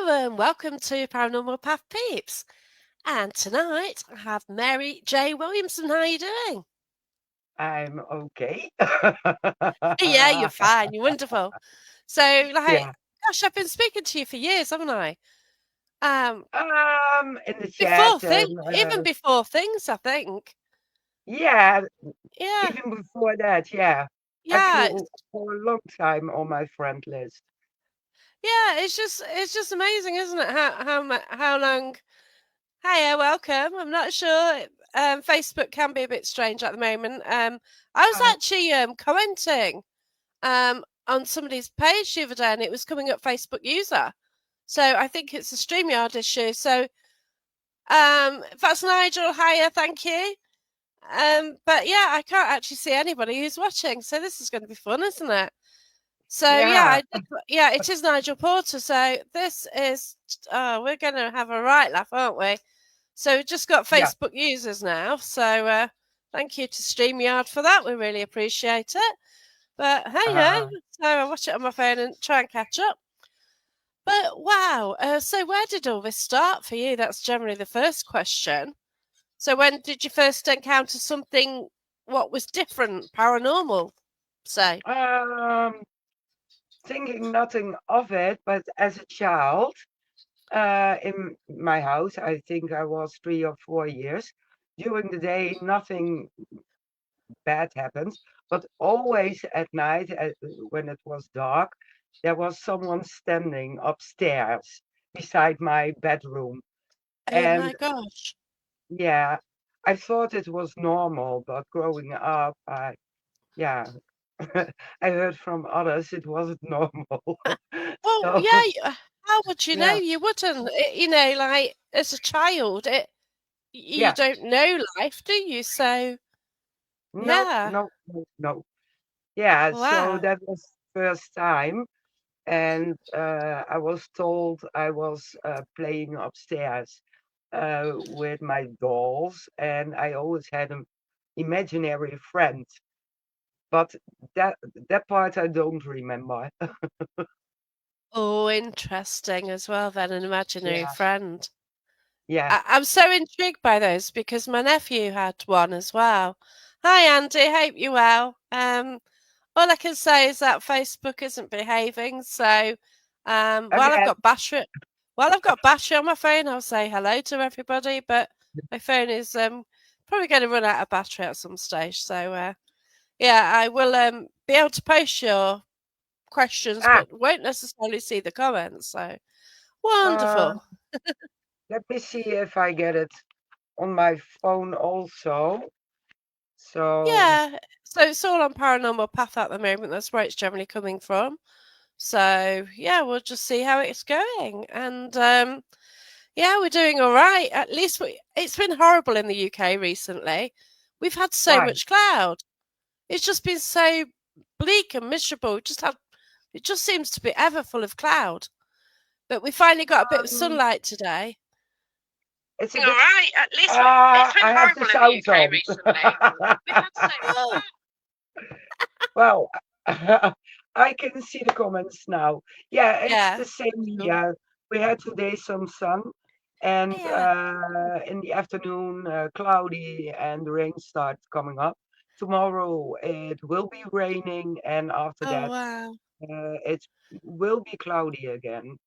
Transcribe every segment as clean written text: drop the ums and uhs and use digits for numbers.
Hello and welcome to Paranormal Path Peeps. And tonight I have Mary J. Williamson. How are you doing? I'm okay. Yeah, you're fine. You're wonderful. So, Yeah. gosh, I've been speaking to you for years, haven't I? Um, In the before chat things, and even before things, I think. yeah, Yeah, even before that, yeah. Have yeah, you for a long time on my friend list? yeah. It's just amazing, isn't it? How long? Hiya, welcome. I'm not sure. Facebook can be a bit strange at the moment. I was Uh, actually commenting on somebody's page the other day, and it was coming up Facebook user. So I think it's a StreamYard issue. So if that's Nigel, hiya, thank you. But yeah, I can't actually see anybody who's watching. So this is going to be fun, isn't it? So yeah, yeah, yeah, it is Nigel Porter. So this is, we're going to have a right laugh, aren't we? So we've just got yeah. Facebook users now. So thank you to StreamYard for that. We really appreciate it. But hey Uh, ho, so I watch it on my phone and try and catch up. But wow, so where did all this start for you? That's generally the first question. So when did you first encounter something what was different, paranormal, say? um, Thinking nothing of it, but as a child, in my house, I think I was 3 or 4 years. During the day, nothing bad happens. But always at night, when it was dark, there was someone standing upstairs beside my bedroom. Oh my And gosh. yeah, I thought it was normal, but growing up, yeah, I heard from others it wasn't normal. Well, So, yeah, how would you know? yeah, You wouldn't. Like as a child, you yeah, don't know life, do you? So no, yeah. no, no, no. Yeah, so Wow. that was first time. And I was told I was playing upstairs with my dolls, and I always had an imaginary friend. But that that part I don't remember. Oh, interesting as well then, an imaginary Yeah, friend. yeah. I'm so intrigued by those because my nephew had one as well. Hi, Andy. Hope you're well. All I can say is that Facebook isn't behaving. So, while I've Again, got battery, while I've got battery on my phone, I'll say hello to everybody. But my phone is probably going to run out of battery at some stage. So, yeah, I will be able to post your questions, ah, but won't necessarily see the comments. So uh, wonderful. let me see if I get it on my phone also. So, Yeah. So it's all on Paranormal Path at the moment. That's where it's generally coming from. So yeah, we'll just see how it's going. And yeah, we're doing all right. At least it's been horrible in the UK recently. We've had so why? much cloud. It's just been so bleak and miserable. It just seems to be ever full of cloud. But we finally got a bit of Um, sunlight today. it's a All bit. right. At least it's been I have the horrible in the sound UK on. recently. We've had so much Oh, cloud. well, I can see the comments now. Yeah, it's Yeah. the same Sure. here. We had today some sun, and Yeah. in the afternoon, cloudy, and the rain starts coming up. Tomorrow it will be raining, and after Oh that, wow. it will be cloudy again.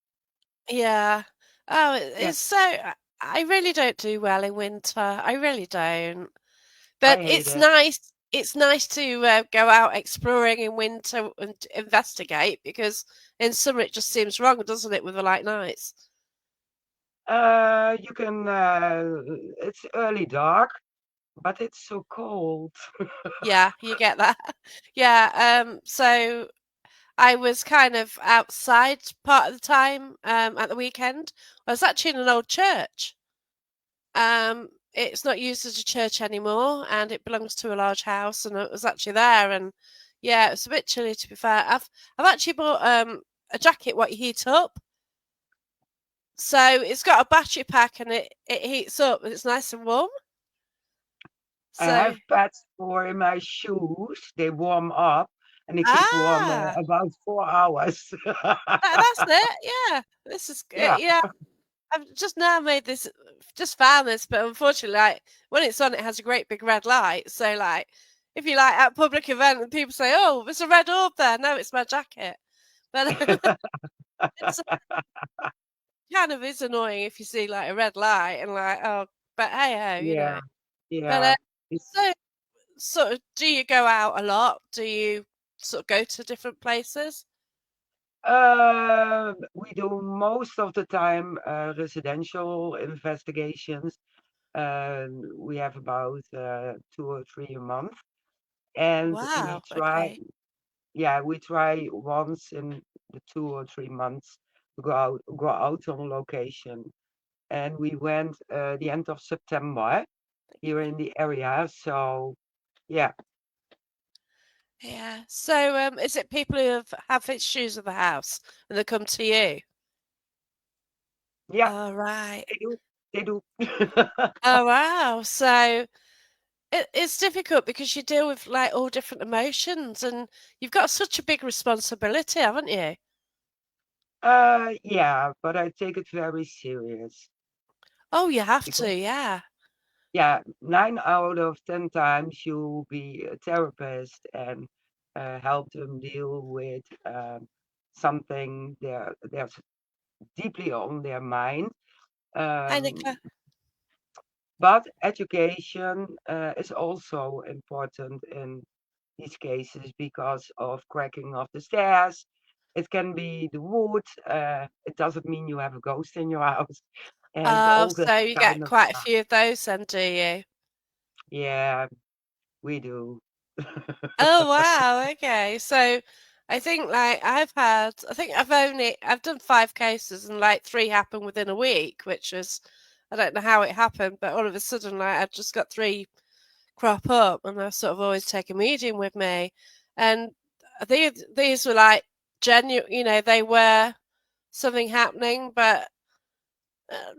Yeah. Oh, Yeah, it's so. I really don't do well in winter. I really don't. I But hate it's it. nice. It's nice to go out exploring in winter and investigate because in summer it just seems wrong, doesn't it, with the light nights? You can. It's early dark, but it's so cold. Yeah, you get that. Yeah. So I was kind of outside part of the time at the weekend. I was actually in an old church. It's not used as a church anymore, and it belongs to a large house, and it was actually there, and yeah, it's a bit chilly to be fair. I've actually bought a jacket what you heat up, so it's got a battery pack and it heats up and it's nice and warm. I So have pads for my shoes. They warm up, and I keep one Ah, about 4 hours. that's it. Yeah, this is Yeah. yeah. I've just now made this, just found this, but unfortunately, like when it's on, it has a great big red light. So, like, if you like at a public event and people say, "Oh, there's a red orb there," no, it's my jacket. But it's kind of is annoying if you see like a red light and like, oh, but hey ho, you know. Yeah. But Yeah. It's so sort of, do you go out a lot? Do you sort of go to different places? we do most of the time residential investigations. We have about 2 or 3 a month, and we Wow. try, Okay. yeah, we try once in the 2 or 3 months to go out on location. And we went the end of September here in the area. So yeah, Yeah. So, is it people who have issues with the house and they come to you? yeah, Oh, right. they do, they do. Oh, wow. So it's difficult because you deal with like all different emotions and you've got such a big responsibility, haven't you? Yeah, but I take it very serious Oh, you have to, because yeah. yeah, 9 out of 10 times you'll be a therapist and help them deal with something they're deeply on their mind. Hi, Um, Nicola. but education is also important in these cases because of cracking of the stairs. It can be the wood. It doesn't mean you have a ghost in your house and Oh, all that so you kind get of quite a stuff. few of those then, do you? Yeah, we do. Oh, wow. Okay. So I think like I think I've done 5 cases and like 3 happened within a week, which was, I don't know how it happened, but all of a sudden, like I've just got 3 crop up and I sort of always take a medium with me. And these were like genuine, they were something happening, but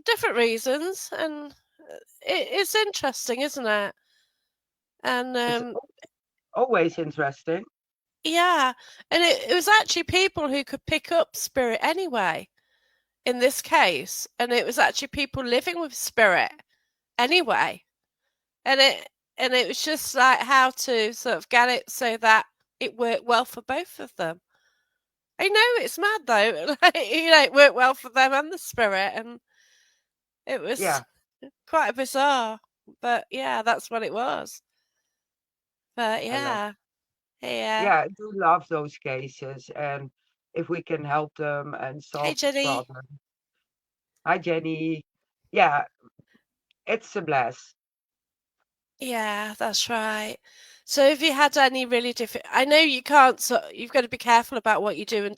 different reasons. And it's interesting, isn't it? And It's always interesting. yeah, and it was actually people who could pick up spirit anyway in this case, and it was actually people living with spirit anyway, and it was just like how to sort of get it so that it worked well for both of them. I know it's mad though, like, it worked well for them and the spirit, and it was Yeah, quite bizarre, but yeah, that's what it was. But I love. yeah, yeah. Yeah, I do love those cases, and if we can help them and Hey solve the Jenny. problem. Hi, Jenny. Yeah, it's a blast. Yeah, that's right. So have you had any really different, I know you can't, so you've got to be careful about what you do and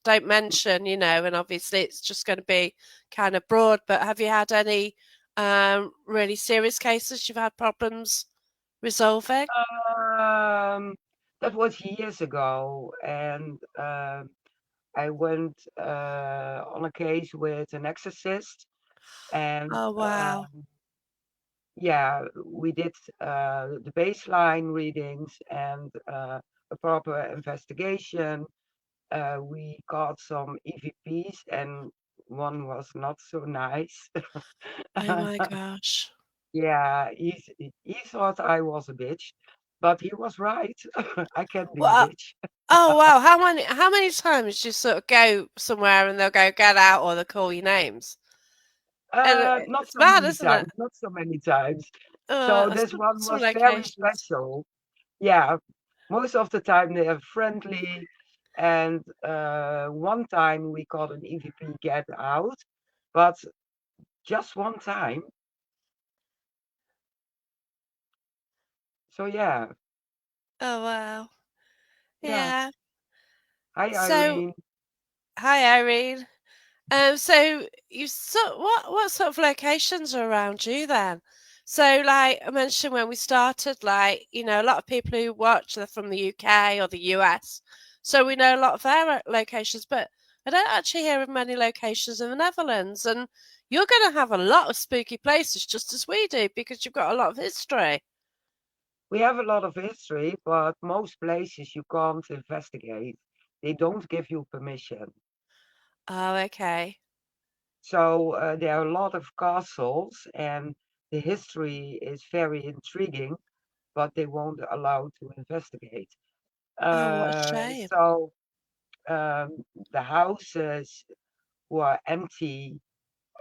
don't mention, and obviously it's just going to be kind of broad, but have you had any really serious cases you've had problems resolving? Um, that was years ago, and I went on a case with an exorcist, and Oh, wow. yeah, we did the baseline readings and a proper investigation. We got some EVPs, and one was not so nice. Oh my gosh. Yeah, he thought I was a bitch, but he was right. I can be a Well, bitch. oh wow, how many times do you sort of go somewhere and they'll go get out or they'll call you names? And Not it's so bad, many isn't it? times, not so many times. So this one Some was very locations. special. Yeah, most of the time they are friendly, and one time we got an EVP get out, but just one time. So yeah, Oh wow. yeah. Yeah. Hi So, Irene. hi Irene. So what sort of locations are around you then? So, like I mentioned when we started, like, a lot of people who watch, they're from the UK or the US. So we know a lot of their locations, but I don't actually hear of many locations in the Netherlands. And you're going to have a lot of spooky places just as we do because you've got a lot of history. We have a lot of history, but most places you can't investigate. They don't give you permission. Oh, okay. So there are a lot of castles, and the history is very intriguing, but they won't allow to investigate. Oh, what a Uh, shame. so um, the houses were empty.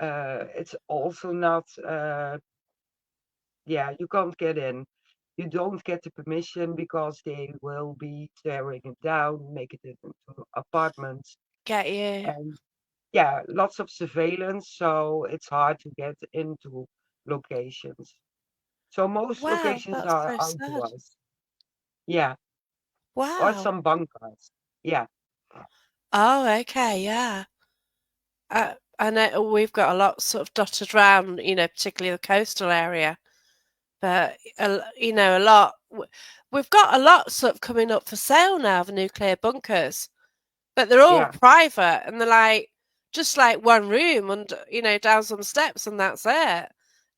It's also not, yeah, you can't get in. You don't get the permission because they will be tearing it down, make it into apartments, Get you. and yeah, lots of surveillance, so it's hard to get into locations. So most Wow, locations that's are so sad. outdoors. Yeah, or Wow. some bunkers. Yeah, Oh, okay, yeah. I know we've got a lot sort of dotted around, particularly the coastal area. But a lot. We've got a lot sort of coming up for sale now. The nuclear bunkers, but they're all yeah, private, and they're like just like one room, and down some steps, and that's it.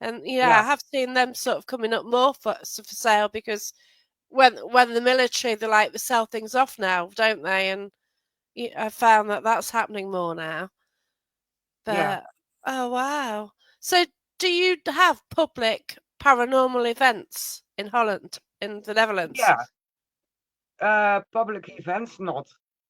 And yeah, I yeah, have seen them sort of coming up more for sale because when the military they sell things off now, don't they? And I found that that's happening more now. yeah, But oh wow! So do you have public paranormal events in Holland, in the Netherlands? yeah. Public events, not.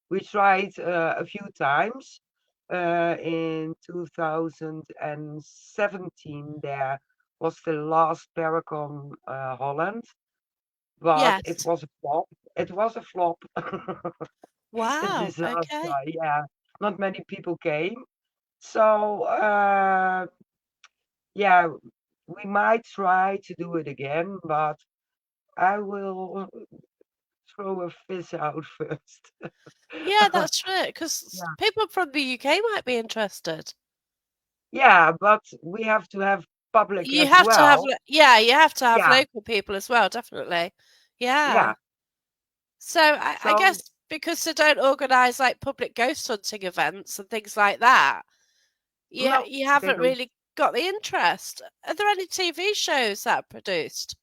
We tried a few times. In 2017, there was the last Paracon Holland, but it Yes. was a flop. It was a flop. A Wow. disaster. Okay. Yeah, not many people came. So yeah, we might try to do it again, but I will throw a fizz out first. Yeah, that's true. Because Yeah. people from the UK might be interested. Yeah, but we have to have public You as have to have, well. yeah, you have to have Yeah, local people as well, definitely. Yeah. yeah. So I So guess because they don't organise like public ghost hunting events and things like that, no, you they haven't don't. really got the interest. Are there any TV shows that are produced?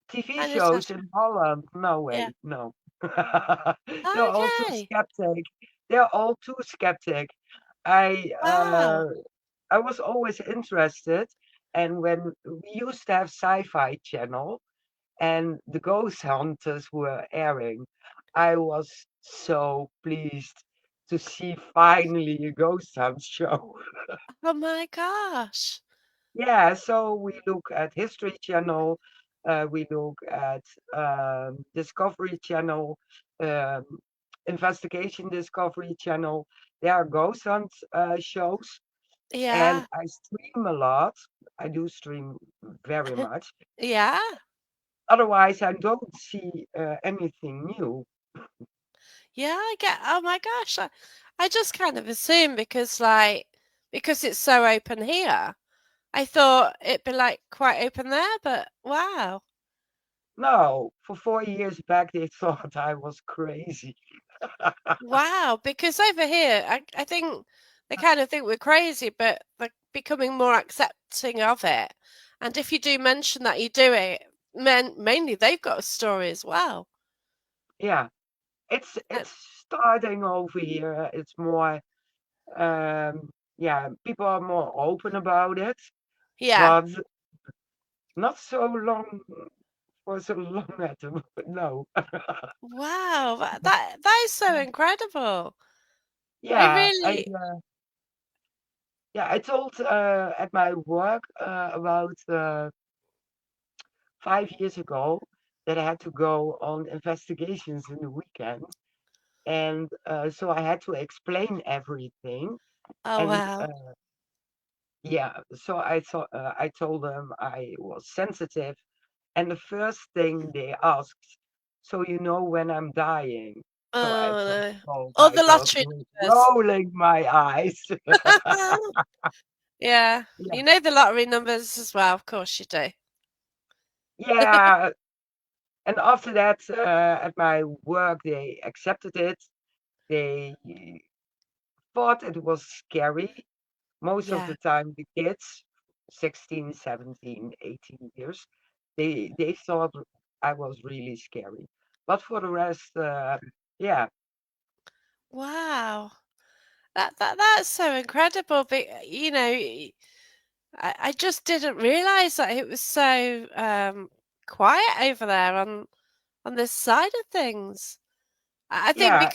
TV Any shows such? in Holland, no Yeah. way, no. They're all too Okay. skeptic. They're all too skeptic. I uh, Wow. I was always interested, and when we used to have Sci-Fi Channel and the Ghost Hunters were airing, I was so pleased to see finally a ghost hunt show. Oh my gosh. Yeah, so we look at History Channel, we look at Discovery Channel, um, Investigation Discovery Channel. There are ghost hunt shows, and Yeah. I stream a lot. I do stream very much. Yeah. Otherwise, I don't see anything new. Yeah, I get. Oh my gosh. I just kind of assume because it's so open here. I thought it'd be like quite open there, but wow. No, for 4 years back, they thought I was crazy. Wow, because over here, I think they kind of think we're crazy, but they're becoming more accepting of it. And if you do mention that you do it, mainly they've got a story as well. Yeah, it's Uh, it's starting over here. It's more, yeah, people are more open about it, yeah. but not so long for so long at the moment. No. Wow, that is so incredible. I Yeah, really, yeah, I told at my work about 5 years ago that I had to go on investigations in the weekend. And so I had to explain everything. oh And wow. yeah, so I told them I was sensitive. And the first thing they asked, so you know when I'm dying. So I Oh thought, no. oh Or my the God, lottery was numbers. rolling my eyes. Yeah, Yeah, you know the lottery numbers as well. Of course you do. yeah. And after that, at my work, they accepted it. They thought it was scary. Most of Yeah. the time, the kids, 16, 17, 18 years, They thought I was really scary. But for the rest, yeah, Wow. That's so incredible. But I just didn't realize that it was so quiet over there on this side of things. I think yeah,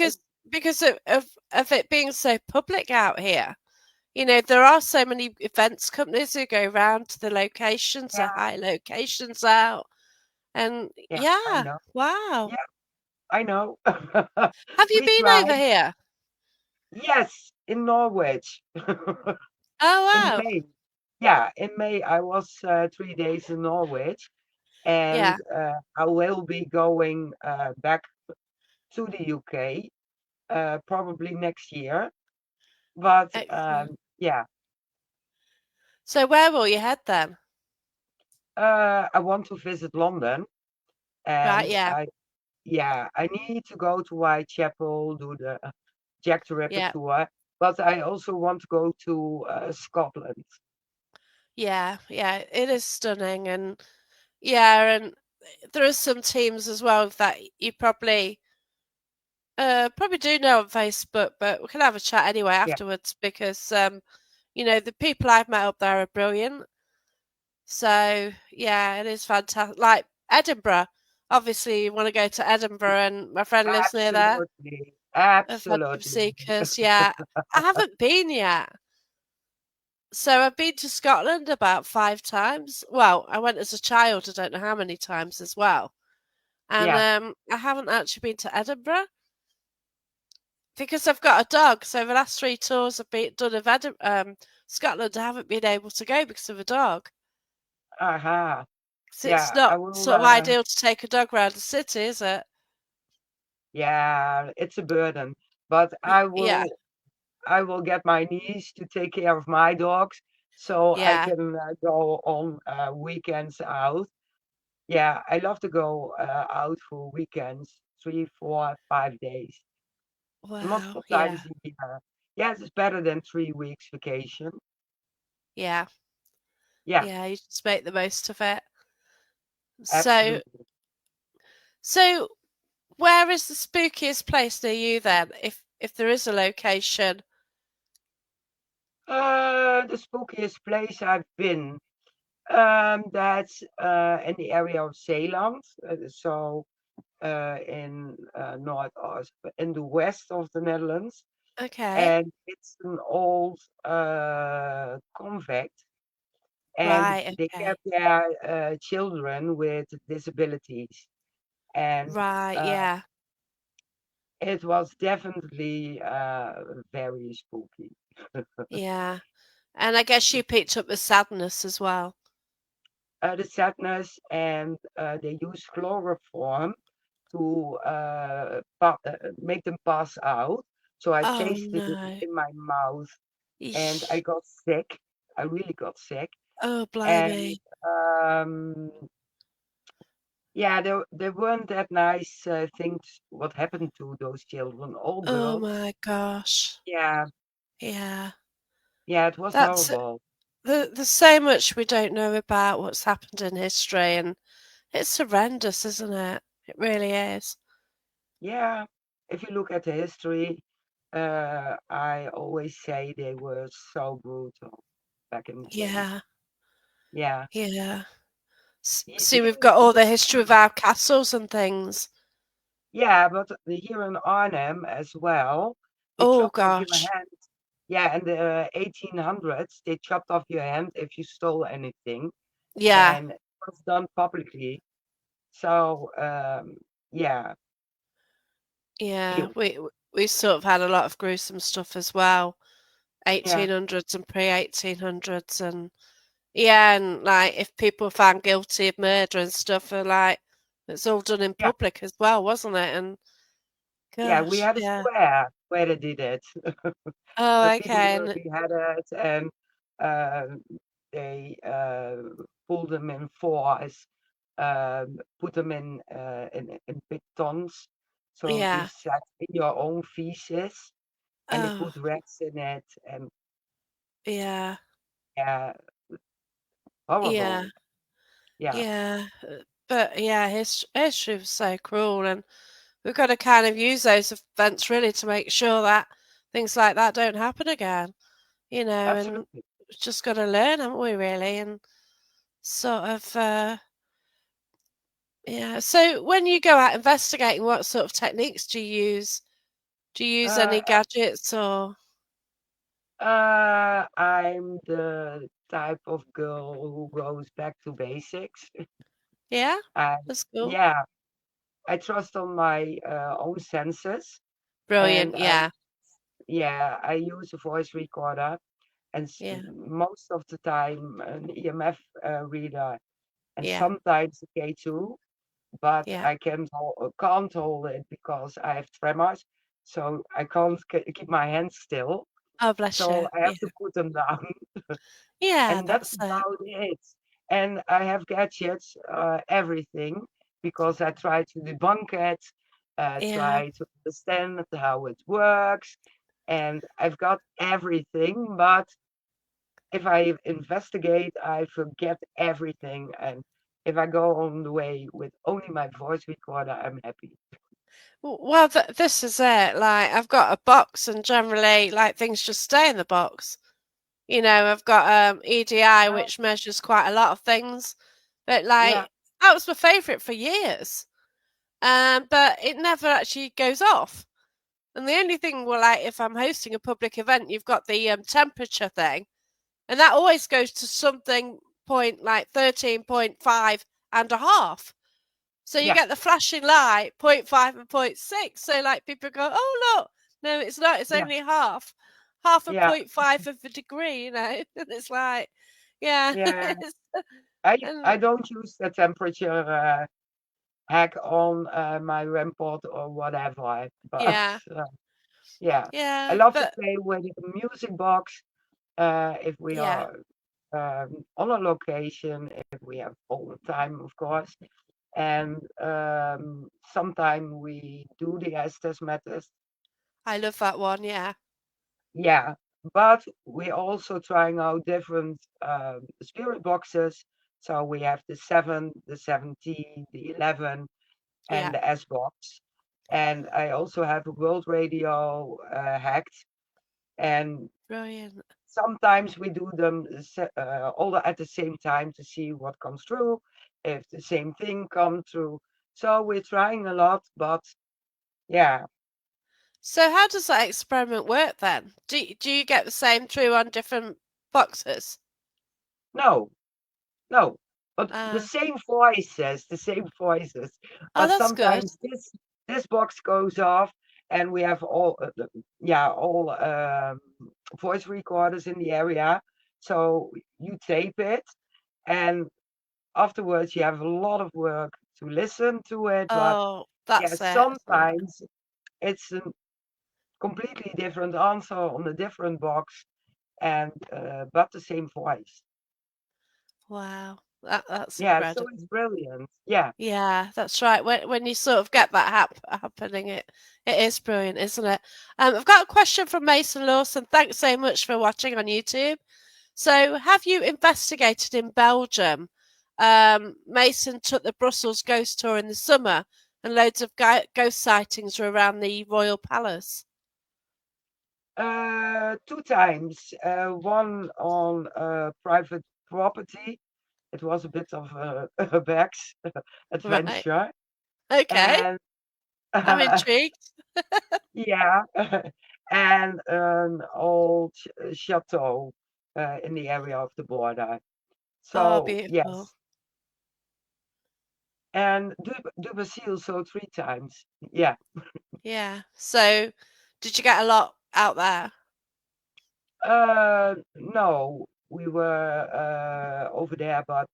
because of it being so public out here. There are so many events companies who go around to the locations, the yeah, high locations out. And yeah, I yeah, know. wow. Yeah, I know. Have you We been over tried. here? Yes, in Norwich. Oh, In wow. May. Yeah, in May I was 3 days in Norwich, and Yeah. I will be going back to the UK probably next year. But Excellent. yeah, So where will you head then? I want to visit London, Right, and yeah. I need to go to Whitechapel, do the Jack the Ripper Yeah. tour. But I also want to go to Scotland. Yeah. Yeah. It is stunning. And yeah, and there are some teams as well that you probably do know on Facebook, but we can have a chat anyway Yeah, afterwards because the people I've met up there are brilliant. So yeah, it is fantastic. Like Edinburgh, obviously you want to go to Edinburgh, and my friend lives near there. absolutely, Of Fantôme absolutely. Seekers, yeah. I haven't been yet. So I've been to Scotland about 5 times. Well, I went as a child. I don't know how many times as well. And Yeah. I haven't actually been to Edinburgh because I've got a dog. So the last 3 tours I've done of Scotland, I haven't been able to go because of a dog. Aha. 'Cause it's Yeah, I not will. sort of ideal to take a dog around the city, is it? Yeah, it's a burden, but Yeah, I will get my niece to take care of my dogs, so I yeah. can go on weekends out. Yeah, I love to go out for weekends, 3, 4, 5 days, Wow, multiple yeah, times a year. Yes, it's better than 3 weeks vacation. yeah, Yeah, yeah. You just make the most of it. So, absolutely. so where is the spookiest place near you then? If there is a location. The spookiest place I've been. That's in the area of Zeeland, so in north or in the west of the Netherlands, Okay. and it's an old convict, and Right, they okay. kept their children with disabilities, and Right, uh, yeah, it was definitely very spooky. yeah. And I guess you picked up the sadness as well. The sadness, and they use chloroform to make them pass out. So I Oh tasted it no. in my mouth, and I Eesh. got sick. I really got sick. Oh, And blimey. um, yeah, there weren't that nice things what happened to those children, all Oh girls. my gosh. Yeah, Yeah. yeah, it was That's horrible. there's so much we don't know about what's happened in history, and it's horrendous, isn't it? It really is. Yeah, if you look at the history, I always say they were so brutal back in the days. Yeah, Yeah. yeah. See, we've Here got all in the history of our castles and things. Yeah, but here in Arnhem as well, they Oh chopped off your gosh. hand. Yeah, in the 1800s, they chopped off your hand if you stole anything, Yeah, and it was done publicly. So, yeah, yeah. ew. We sort of had a lot of gruesome stuff as well. Yeah, 1800s and pre-1800s, and yeah, and like if people were found guilty of murder and stuff, are like it's all done in yeah, public as well, wasn't it? And yeah. We gosh, had a yeah. square where they did it. Oh, The people okay. were And beheaded, and um, they pulled them in force, put them in big tons. So you yeah. sat in your own feces, and they Oh, put rats in it, and yeah. yeah, Yeah. horrible. Yeah, Yeah, but yeah, history was so cruel, and we've got to kind of use those events really to make sure that things like that don't happen again. And absolutely. we've just got to learn, haven't we? Really, and sort of yeah. So when you go out investigating, what sort of techniques do you use? Do you use Uh, any gadgets or? I'm the type of girl who goes back to basics. Yeah, I, that's cool. yeah, I trust on my own senses, Brilliant. and Yeah, I use a voice recorder, and yeah, most of the time an EMF reader, and yeah, sometimes a K2, but yeah. I can't hold it because I have tremors, so I can't keep my hands still. Oh, bless So you. I Yeah, have to put them down. yeah. And that's That's it. about it. And I have gadgets, everything, because I try to debunk it, Yeah. try to understand how it works, and I've got everything. But if I investigate, I forget everything. And if I go on the way with only my voice recorder, I'm happy. Well, this is it. Like, I've got a box, and generally, like, things just stay in the box. I've got EDI, Uh, which measures quite a lot of things, but yeah, like that was my favourite for years. But it never actually goes off. And the only thing, well, like if I'm hosting a public event, you've got the temperature thing, and that always goes to something point like 13.5 and a half. So you yeah, get the flashing light, point 0.5 and point 0.6. So like people go, oh look, no, it's not. It's yeah, only half a yeah, point 0.5 of a degree. And it's like, yeah, yeah. I and don't use the temperature hack on my Rampart or whatever. But yeah, uh, yeah, I yeah, love to but play with a music box if we yeah, are on a location, if we have all the time, of course. And sometimes we do the Estes methods. I love that one. Yeah, Yeah, but we're also trying out different spirit boxes. So we have the 7, the 17, the 11, yeah, and the S box. And I also have a world radio hacked. And brilliant. sometimes we do them all at the same time to see what comes through, if the same thing comes through. So we're trying a lot, but yeah, So how does that experiment work then? Do you get the same through on different boxes? no, no. But Uh, the same voices. oh, But that's good. sometimes this box goes off, and we have all voice recorders in the area. So you tape it, and afterwards you have a lot of work to listen to it. But Oh, yeah, that's it, isn't it? sometimes it's a completely different answer on a different box, and but the same voice. Wow, that's Yeah, so it's incredible. brilliant. Yeah. Yeah, that's right. When you sort of get that happening, it is brilliant, isn't it? I've got a question from Mason Lawson. Thanks so much for watching on YouTube. So, have you investigated in Belgium? Mason took the Brussels ghost tour in the summer, and loads of ghost sightings were around the royal palace. Two times. One on private property. It was a bit of a Bex Right. adventure. Okay. And I'm intrigued. yeah, and an old chateau in the area of the border. Oh, So beautiful. yes, and Dubasil so three times. Yeah. Yeah. So, did you get a lot out there? No, we were over there, but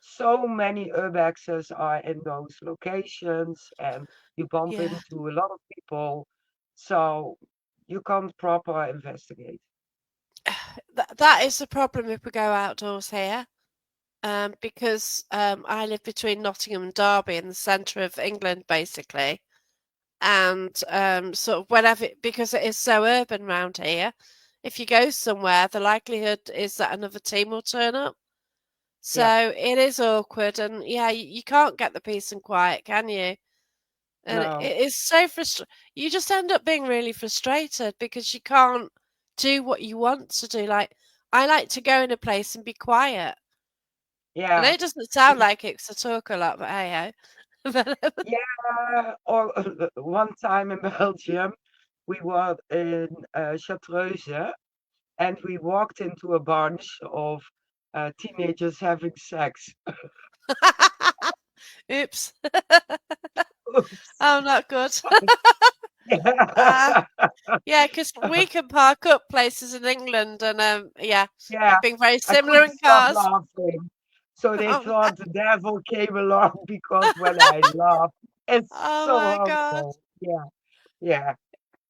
so many urbexes are in those locations, and you bump Yeah. into a lot of people, so you can't proper investigate. That is the problem if we go outdoors here. Because I live between Nottingham and Derby in the centre of England, basically. And sort of whenever, because it is so urban round here, if you go somewhere, the likelihood is that another team will turn up. Yeah. So it is awkward, and yeah, you can't get the peace and quiet, can you? And No. it is so frustrating. You just end up being really frustrated because you can't do what you want to do. Like, I like to go in a place and be quiet. I know Yeah. it doesn't sound like it 'cause I talk a lot, but hey ho. But, Or one time in Belgium, we were in Chartreuse, and we walked into a bunch of teenagers having sex. oops. Oops. Oh, not good. Uh, Yeah. yeah, because we can park up places in England and, yeah, Yeah, it being very I similar couldn't in stop cars. laughing. So they Oh, thought the devil came along because when I laugh, it's oh so my god. horrible. Yeah, yeah,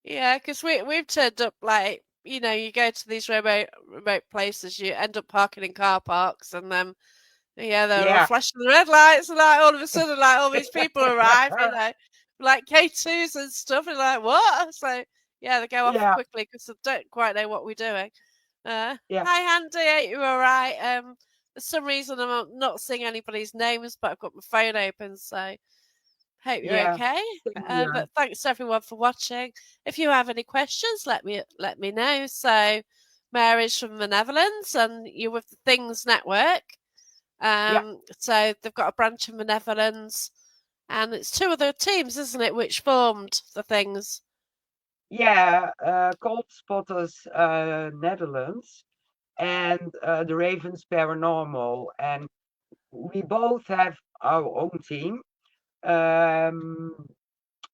Yeah, because we've turned up like, you go to these remote places, you end up parking in car parks, and yeah, they're all yeah, flashing the red lights, and like all of a sudden, like all these people arrive, like K2s and stuff, and like what? So yeah, they go off yeah, quickly because they don't quite know what we're doing. yeah, Hi Andy, are you all right? For some reason I'm not seeing anybody's names, but I've got my phone open, so hope you're yeah. okay. Same here. But thanks everyone for watching. If you have any questions, let me know. So, Mary's from the Netherlands, and you're with the Things Network. Yeah, So they've got a branch in the Netherlands, and it's two other teams, isn't it, which formed the Things? yeah. Cold Spotters, Netherlands, and the Ravens Paranormal, and we both have our own team. Um,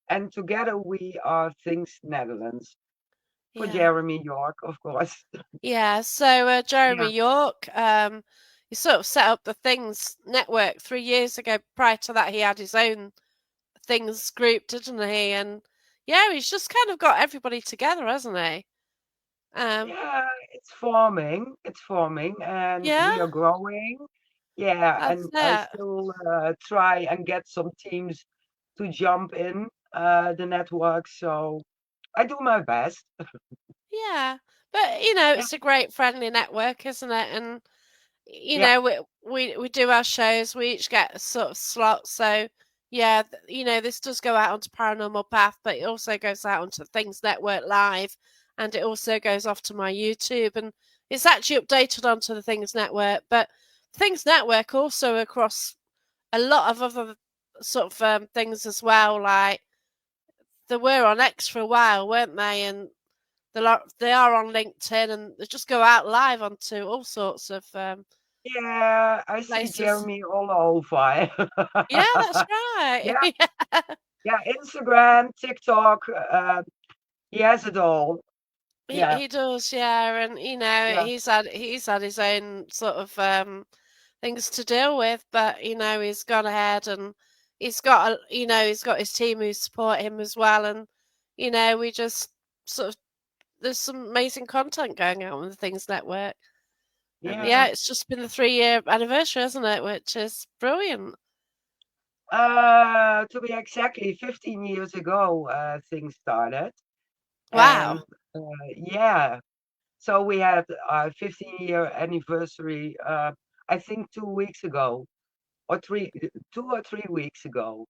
and together we are Things Netherlands for Yeah, Jeremy York, of course. yeah. So Yeah, Jeremy York, he sort of set up the Things Network 3 years ago. Prior to that, he had his own Things group, didn't he? And yeah, he's just kind of got everybody together, hasn't he? Um, yeah, it's forming, and yeah, we are growing. Yeah, that's and I it. still try and get some teams to jump in the network, so I do my best. Yeah, but Yeah, it's a great friendly network, isn't it? And yeah, we do our shows. We each get a sort of slot. So yeah, this does go out onto Paranormal Path, but it also goes out onto Things Network Live, and it also goes off to my YouTube, and it's actually updated onto the Things Network. But Things Network also across a lot of other sort of things as well. Like they were on X for a while, weren't they? And they are on LinkedIn, and they just go out live onto all sorts of yeah, I see places. Jeremy all over. Yeah, that's right. Yeah, yeah, Instagram, TikTok, he has it all. he Yeah, he does, yeah, and yeah, he's had his own sort of things to deal with, but he's gone ahead, and he's got his team who support him as well, and we just sort of there's some amazing content going out on the Things Network. And yeah. yeah, it's just been the 3-year anniversary, hasn't it? Which is brilliant. To be exactly 15 years ago, things started. And Wow. uh, yeah, so we had our 15-year anniversary, I think 2 weeks ago, or 2 or 3 weeks ago.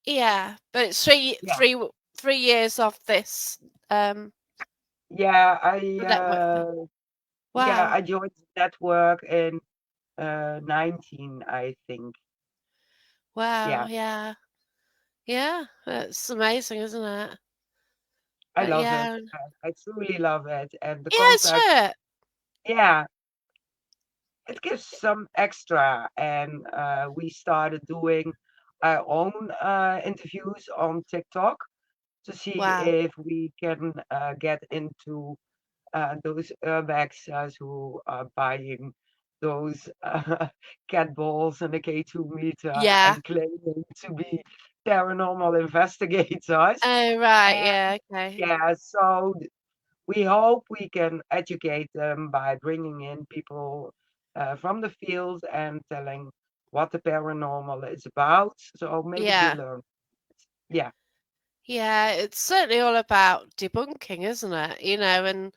Yeah, but it's three years of this Yeah, network. yeah, Wow. I joined the network in 19, I think. Wow. Yeah, Yeah. Yeah. It's amazing, isn't it? I But love it. yeah. I truly love it. And the Yeah, it's contact, it. yeah, it gives some extra. And we started doing our own interviews on TikTok to see Wow. if we can get into those urbexers who are buying those cat balls and a K2 meter Yeah. and claiming to be paranormal investigators. Oh right, And yeah, okay. yeah, so we hope we can educate them by bringing in people from the field and telling what the paranormal is about. So maybe they Yeah. learn. Yeah, Yeah, it's certainly all about debunking, isn't it? And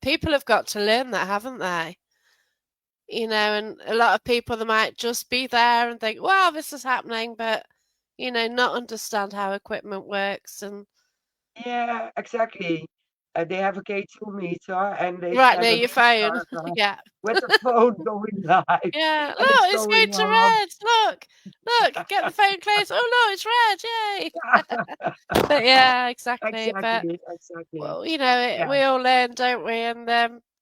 people have got to learn that, haven't they? and a lot of people, they might just be there and think, "Wow, this is happening," but, not understand how equipment works and Yeah, exactly. They have a K2 meter and they right set near a your phone. restart Yeah. with the phone going live Yeah. and it's "Look, it's going going to off. red. Look. Look, get the phone close. Oh, no, it's red. Yay." But yeah, exactly. But Exactly, exactly. well, Yeah, we all learn, don't we? And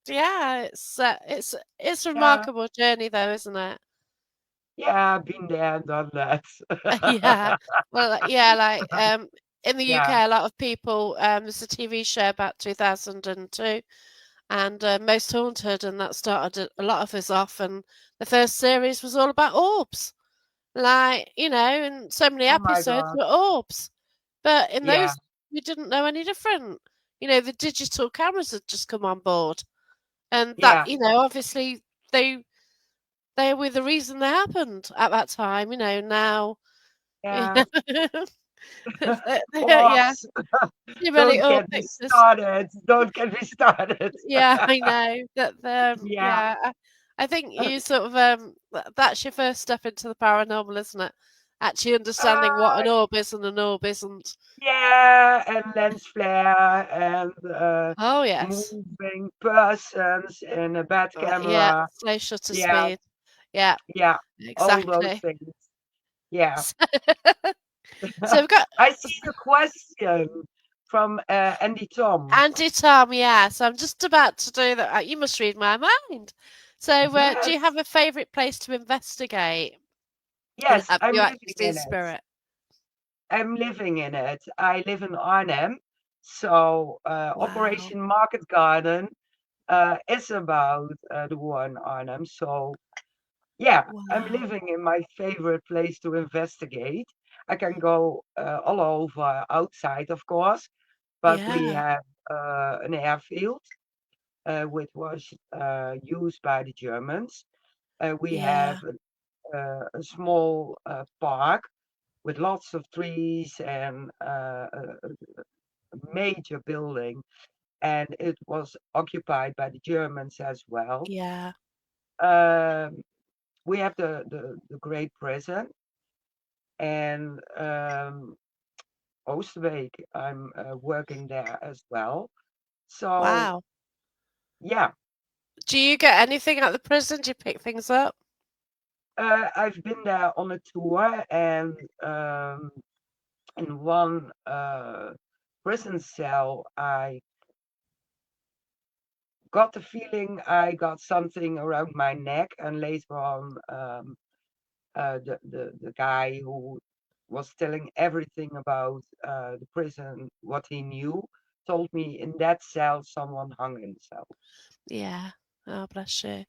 yeah, it's a yeah, remarkable journey, though, isn't it? yeah, been there, done that. Yeah. Well, yeah, like in the Yeah. UK, a lot of people. There's a TV show about 2002, and Most Haunted, and that started a lot of us off. And the first series was all about orbs, like and so many Oh my episodes God. were orbs. But in Yeah, those, we didn't know any different. The digital cameras had just come on board, and that yeah, obviously they they were the reason they happened at that time. Now, yeah. yeah, Orbs, too many don't old get me pictures. started. Don't get me started. Yeah, I know that. Yeah. Yeah, I think you sort of that's your first step into the paranormal, isn't it? Actually understanding what Uh, an orb is and an orb isn't. yeah, and lens flare and Oh yes, moving persons in a bad yeah, camera. slow shutter Yeah, speed. Yeah, yeah, all those exactly. things. Yeah. So we've got I see the question from Andy Tom. Andy Tom. Yeah, so I'm just about to do that. You must read my mind. So, do you Yes, have a favourite place to investigate, and yes, have I'm you living actually seen in it. spirit? I'm living in it. I live in Arnhem, so Wow, Operation Market Garden is about the war in Arnhem. So yeah, I'm wow, living in my favorite place to investigate. I can go all over outside, of course, but we yeah, have an airfield which was used by the Germans. We have yeah, a small park with lots of trees and a major building, and it was occupied by the Germans as well. yeah. Um, we have the Great Prison and Oosterbeek. I'm working there as well. So Wow. yeah, Do you get anything at the prison? Do you pick things up? I've been there on a tour, and in one prison cell, I got the feeling I got something around my neck, and later on, the guy who was telling everything about the prison, what he knew, told me in that cell someone hung himself. Yeah. Oh, bless you.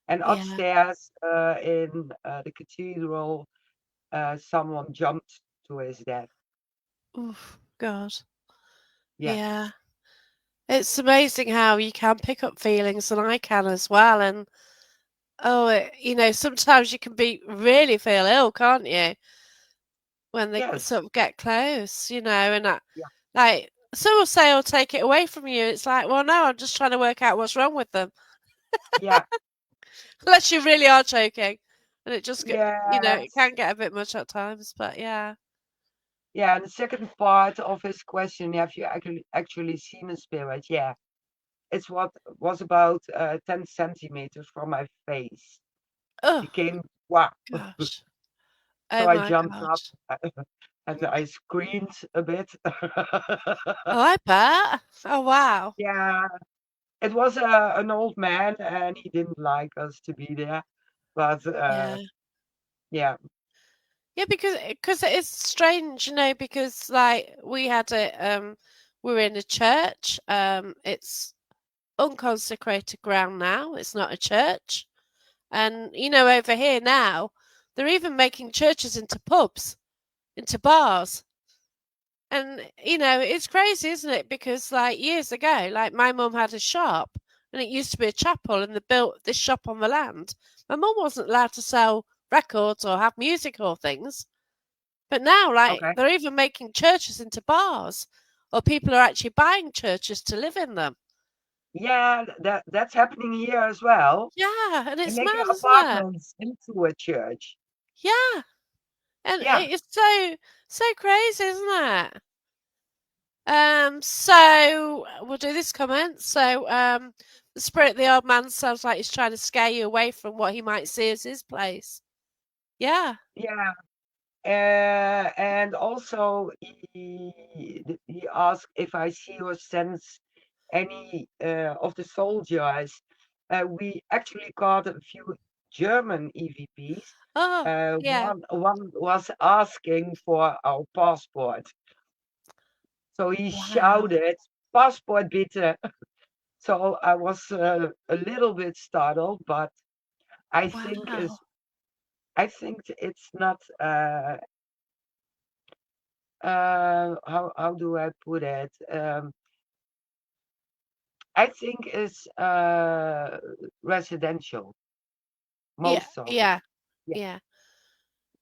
And Yeah. upstairs in the cathedral, someone jumped to his death. Oof, God. Yeah. Yeah. It's amazing how you can pick up feelings, and I can as well. And oh, sometimes you can be really feel ill, can't you? When they Yes. sort of get close, and Yeah. like some will say, "I'll take it away from you." It's like, well, no, I'm just trying to work out what's wrong with them. Yeah. Unless you really are choking, and it just get, it Yes. can get a bit much at times. But yeah. Yeah. And the second part of his question, have you actually seen a spirit? Yeah. It's what was about 10 centimeters from my face. Oh He came, wow. gosh. So Oh I my jumped up gosh. and I screamed a bit. Oh, I bet. Oh wow. Yeah, it was an old man and he didn't like us to be there. But Yeah. yeah, Yeah, because it is strange, because like we had we were in a church. It's unconsecrated ground now. It's not a church. And over here now, they're even making churches into pubs, into bars. And it's crazy, isn't it? Because like years ago, like my mum had a shop and it used to be a chapel and they built this shop on the land. My mum wasn't allowed to sell records or have music or things. But now, like, okay. they're even making churches into bars, or people are actually buying churches to live in them. Yeah, that's happening here as well. Yeah, and They're it's making mad, isn't it? apartments into a church. Yeah, and Yeah, it's so crazy, isn't it? So we'll do this comment. So, the spirit of the old man sounds like he's trying to scare you away from what he might see as his place. Yeah. yeah. And also he asked if I see or sense any of the soldiers. We actually caught a few German EVPs. Oh, yeah. One was asking for our passport. So he Wow. shouted, "Passport bitte." So I was a little bit startled, but I think Wow. is I think it's not how do I put it? I think it's residential, Yeah. most of it. Yeah. Yeah, Yeah.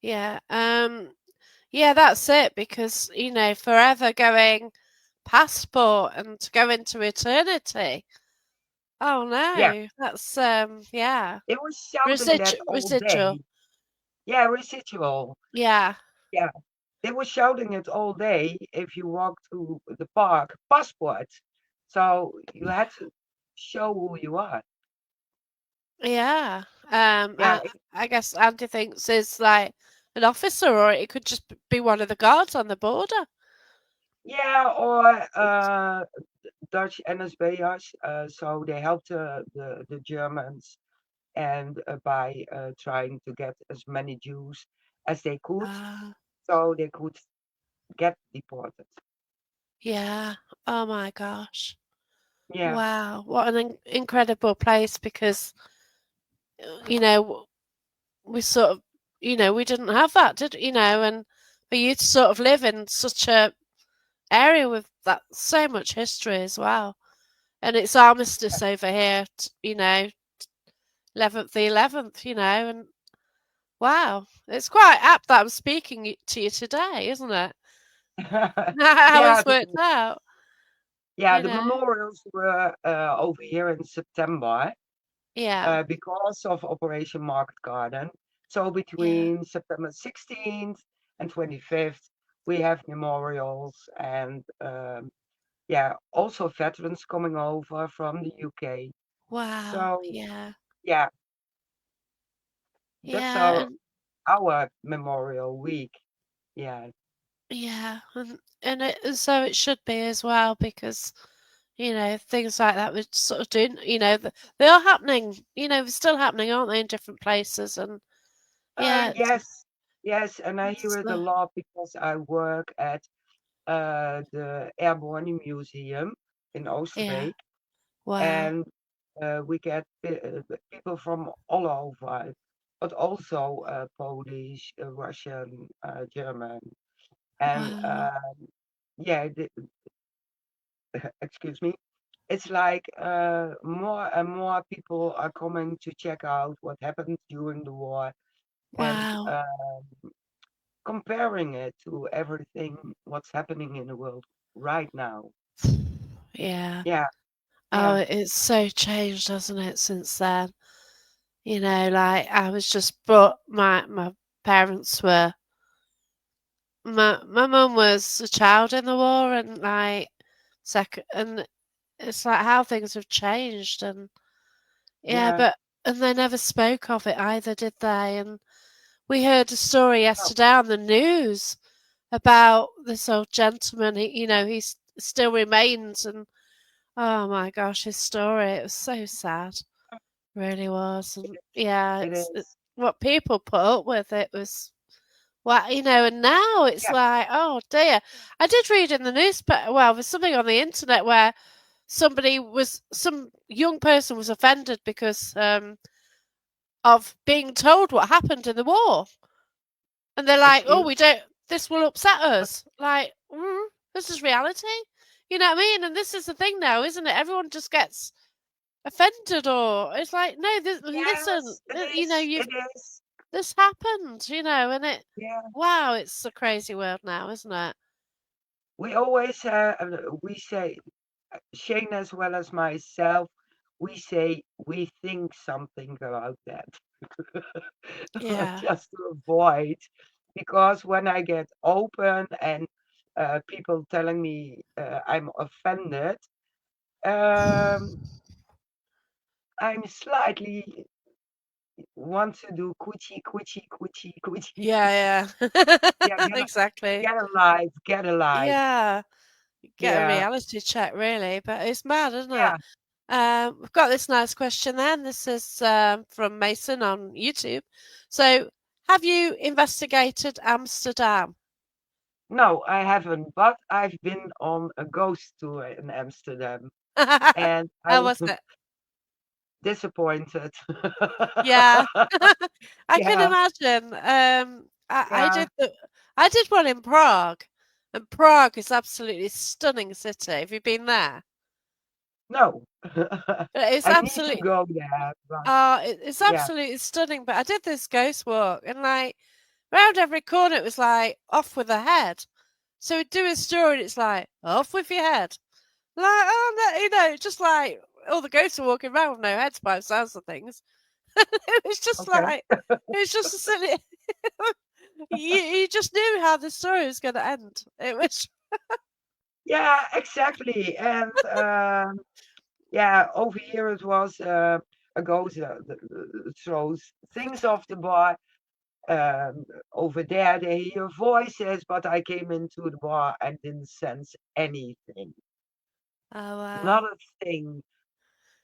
Yeah. Yeah, that's it because, forever going passport and to go into eternity. Oh yeah. no. That's yeah. It was shouting that all Residual. day. Yeah, residual. Yeah. Yeah, they were shouting it all day if you walk to the park. Passport. So you had to show who you are. Yeah. Yeah, I guess Andy thinks is like an officer, or it could just be one of the guards on the border. yeah, or Dutch NSB'ers. So they helped the Germans and by trying to get as many Jews as they could, Ah, so they could get deported. yeah. Oh my gosh. Yeah, Wow. What an incredible place because, you know, we sort of, we didn't have that, and for you to sort of live in such a area with that so much history as well. And it's armistice over here, 11th, and wow, it's quite apt that I'm speaking to you today, isn't it? How yeah, it's worked out, yeah. you The know. memorials were over here in September Yeah, because of Operation Market Garden. So yeah. between September 16th and 25th, we have memorials and yeah, also veterans coming over from the UK. Wow, So yeah, yeah, that's yeah, and our Memorial Week. Yeah. yeah, and so it should be as well because things like that would sort of do. They are happening. They're still happening, aren't they, in different places? And yeah, Yes, yes, and I hear it's it a lot because I work at the Airborne Museum in yeah, Oosterbeek, wow, and we get people from all over, but also Polish, Russian, German, and wow, yeah, excuse me. It's like more and more people are coming to check out what happened during the war and wow, comparing it to everything what's happening in the world right now. yeah. Yeah, Oh, yeah, it's so changed, hasn't it, since then? Like I was just brought my parents were my mum was a child in the war and like second and it's like how things have changed and yeah, yeah. but and they never spoke of it either, did they? And we heard a story Oh, yesterday on the news about this old gentleman. He still remains, and oh my gosh, his story. It was so sad, really was. And yeah, it it's is. what people put up with. It was well, and now it's Yeah. like, oh dear. I did read in the newspaper. Well, there's something on the internet where some young person was offended because of being told what happened in the war. And they're like, "Oh, Excuse. we don't. This will upset us." Like, this is reality. You know what I mean? And this is the thing now, isn't it? Everyone just gets offended, or it's like, no, listen. Yes, it is. You've It is. this happened. And it. Yeah. Wow, it's a crazy world now, isn't it? We always we say. Shane as well as myself, we say we think something about that. Yeah. Just to avoid, because when I get open and people telling me I'm offended, um, I'm slightly want to do coochie, coochie, coochie, coochie. Yeah, yeah. Yeah, Exactly. get alive, get alive. Yeah. Get a Yeah, reality check, really, but it's mad, isn't it? yeah. We've got this nice question then. This is from Mason on YouTube. So, have you investigated Amsterdam? No, I haven't, but I've been on a ghost tour in Amsterdam, and I How was was it? disappointed. Yeah, I can Yeah, imagine. yeah. I did one in Prague, and Prague is absolutely stunning city. Have you been there? No, But it's I need to absolutely go there, but it's yeah, absolutely stunning. But I did this ghost walk, and like round every corner, it was like off with a head. So we'd do a story, and it's like off with your head. Like, oh no, just like all the ghosts are walking around with no heads by the sounds of things. It was just okay. like, it was just a silly. You just knew how the story was going to end. It was, Yeah, exactly. And yeah, over here it was a ghost throws things off the bar. Over there they hear voices, but I came into the bar and didn't sense anything, oh not wow, a thing.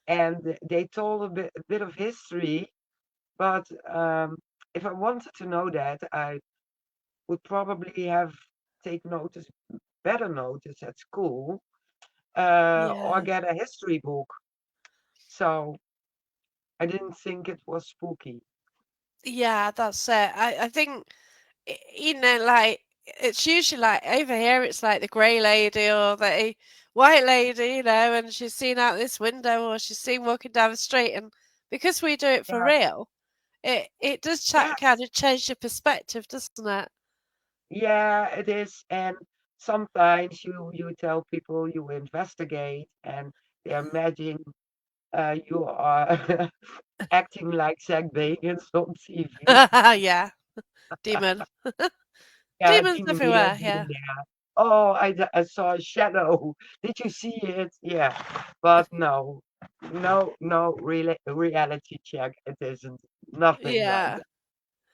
And they told a bit of history, but if I wanted to know that, I would probably have take notice, better notice at school, or yeah, get a history book. So I didn't think it was spooky. yeah, that's it. I think like it's usually like over here, it's like the grey lady or the white lady, and she's seen out this window or she's seen walking down the street, and because we do it for Yeah. real, it does kind Yes. of change your perspective, doesn't it? Yeah, it is. And sometimes you tell people you investigate, and they imagine you are acting like Zach Bagans on TV. Yeah, demon, Yeah, demons demon here, everywhere. demon Yeah, there. Oh, I saw a shadow. Did you see it? Yeah, but no, no reality check. It isn't nothing like yeah. that.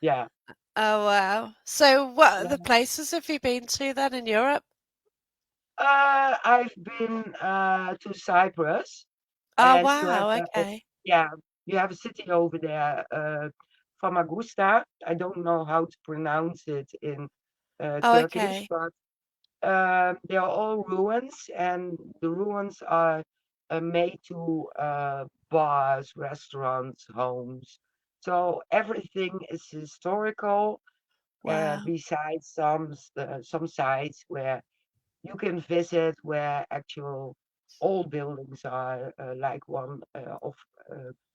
Yeah, Oh wow. So, what yeah. other places have you been to then in Europe? I've been to Cyprus, Oh and you have wow. a Okay. yeah, you have a city over there, Famagusta. I don't know how to pronounce it in Oh Turkish, okay. but they are all ruins, and the ruins are made to bars, restaurants, homes. So everything is historical. Wow. Besides some sites where you can visit, where actual old buildings are, like one of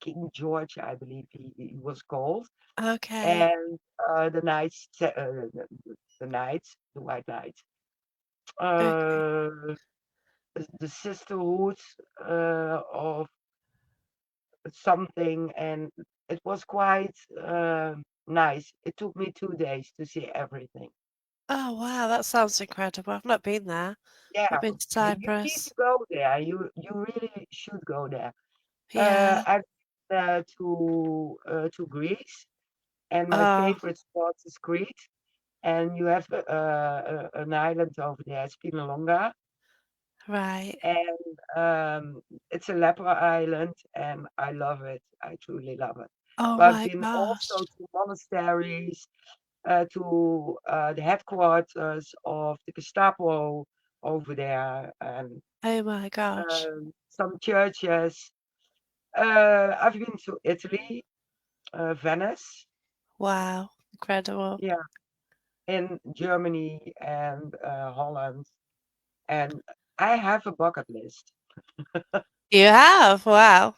King George, I believe he was called, Okay. and the knights, the white knights. Okay. Uh, the sisterhood of something, and it was quite nice. It took me 2 days to see everything. Oh wow, that sounds incredible. I've not been there. Yeah, Not been to you need to Cyprus. go there. You really should go there. Yeah. I've been to Greece, and my Oh, favorite spot is Crete. And you have an island over there, Spinalonga, right. and it's a leper island, and I love it. I truly love it. Oh But I've my been also gosh. to monasteries, to the headquarters of the Gestapo over there, and Oh my gosh. some churches. I've been to Italy, Venice, Wow. Incredible. yeah, in Germany and Holland, and I have a bucket list. You have? Wow.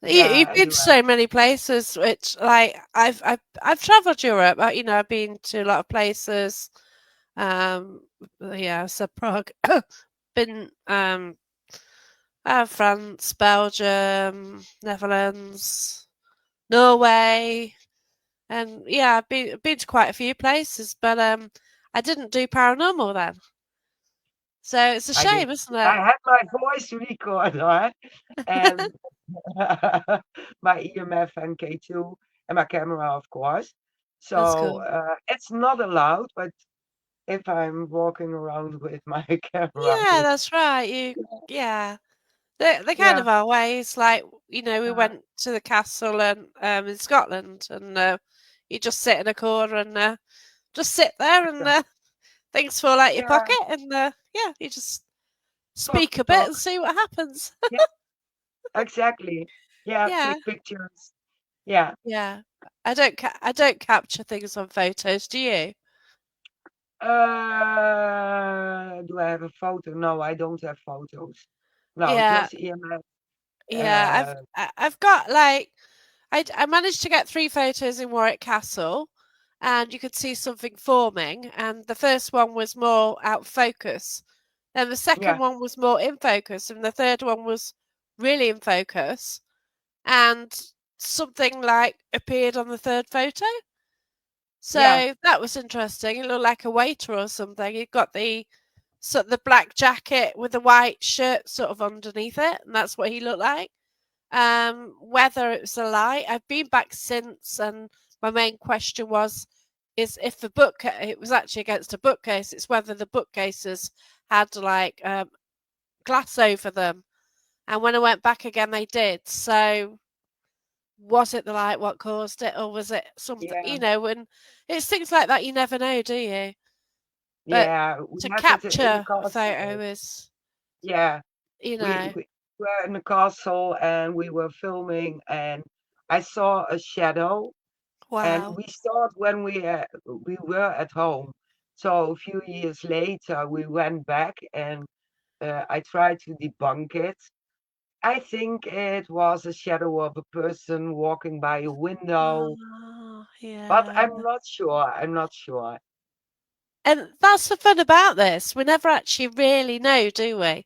Yeah, You've I been do to have. so many places, which like I've travelled Europe. You know, I've been to a lot of places. Um, yeah, so Prague. Been France, Belgium, Netherlands, Norway, and yeah, I've been to quite a few places, but I didn't do paranormal then. So it's a I did. shame, isn't I it? had my voice recorder and my EMF and K2 and my camera, of course. That's So cool. it's not allowed, but if I'm walking around with my camera, Yeah, that's right. Yeah. They kind yeah, of are ways. Like, we uh, went to the castle and in Scotland, and you just sit in a corner and just sit there, and yeah, things fall out your yeah, pocket, and yeah, you just talk speak the a bit talk. and see what happens. Yeah, exactly. Yeah, Yeah, take pictures. Yeah. yeah. I don't capture things on photos. Do you? Do I have a photo? No, I don't have photos. No, Yeah, just EMF. yeah. I've Uh, I- I've got like I managed to get 3 photos in Warwick Castle, and you could see something forming. And the first one was more out of focus. Then the second yeah, one was more in focus, and the third one was really in focus. And something like appeared on the third photo. yeah, So that was interesting. It looked like a waiter or something. He got the black jacket with the white shirt sort of underneath it, and that's what he looked like. Whether it was a lie, I've been back since, and my main question is if it was actually against a bookcase. It's whether the bookcases had like glass over them, and when I went back again, they did. So was it the light what caused it, or was it something? yeah, And it's things like that you never know, do you? But yeah. We to had it in the capture a photo castle. is, Yeah, you we, know, we were in the castle and we were filming, and I saw a shadow, and wow. we saw it when we were at home. So a few years later, we went back and I tried to debunk it. I think it was a shadow of a person walking by a window, Oh, but yeah. I'm not sure. I'm not sure. And that's the fun about this. We never actually really know, do we?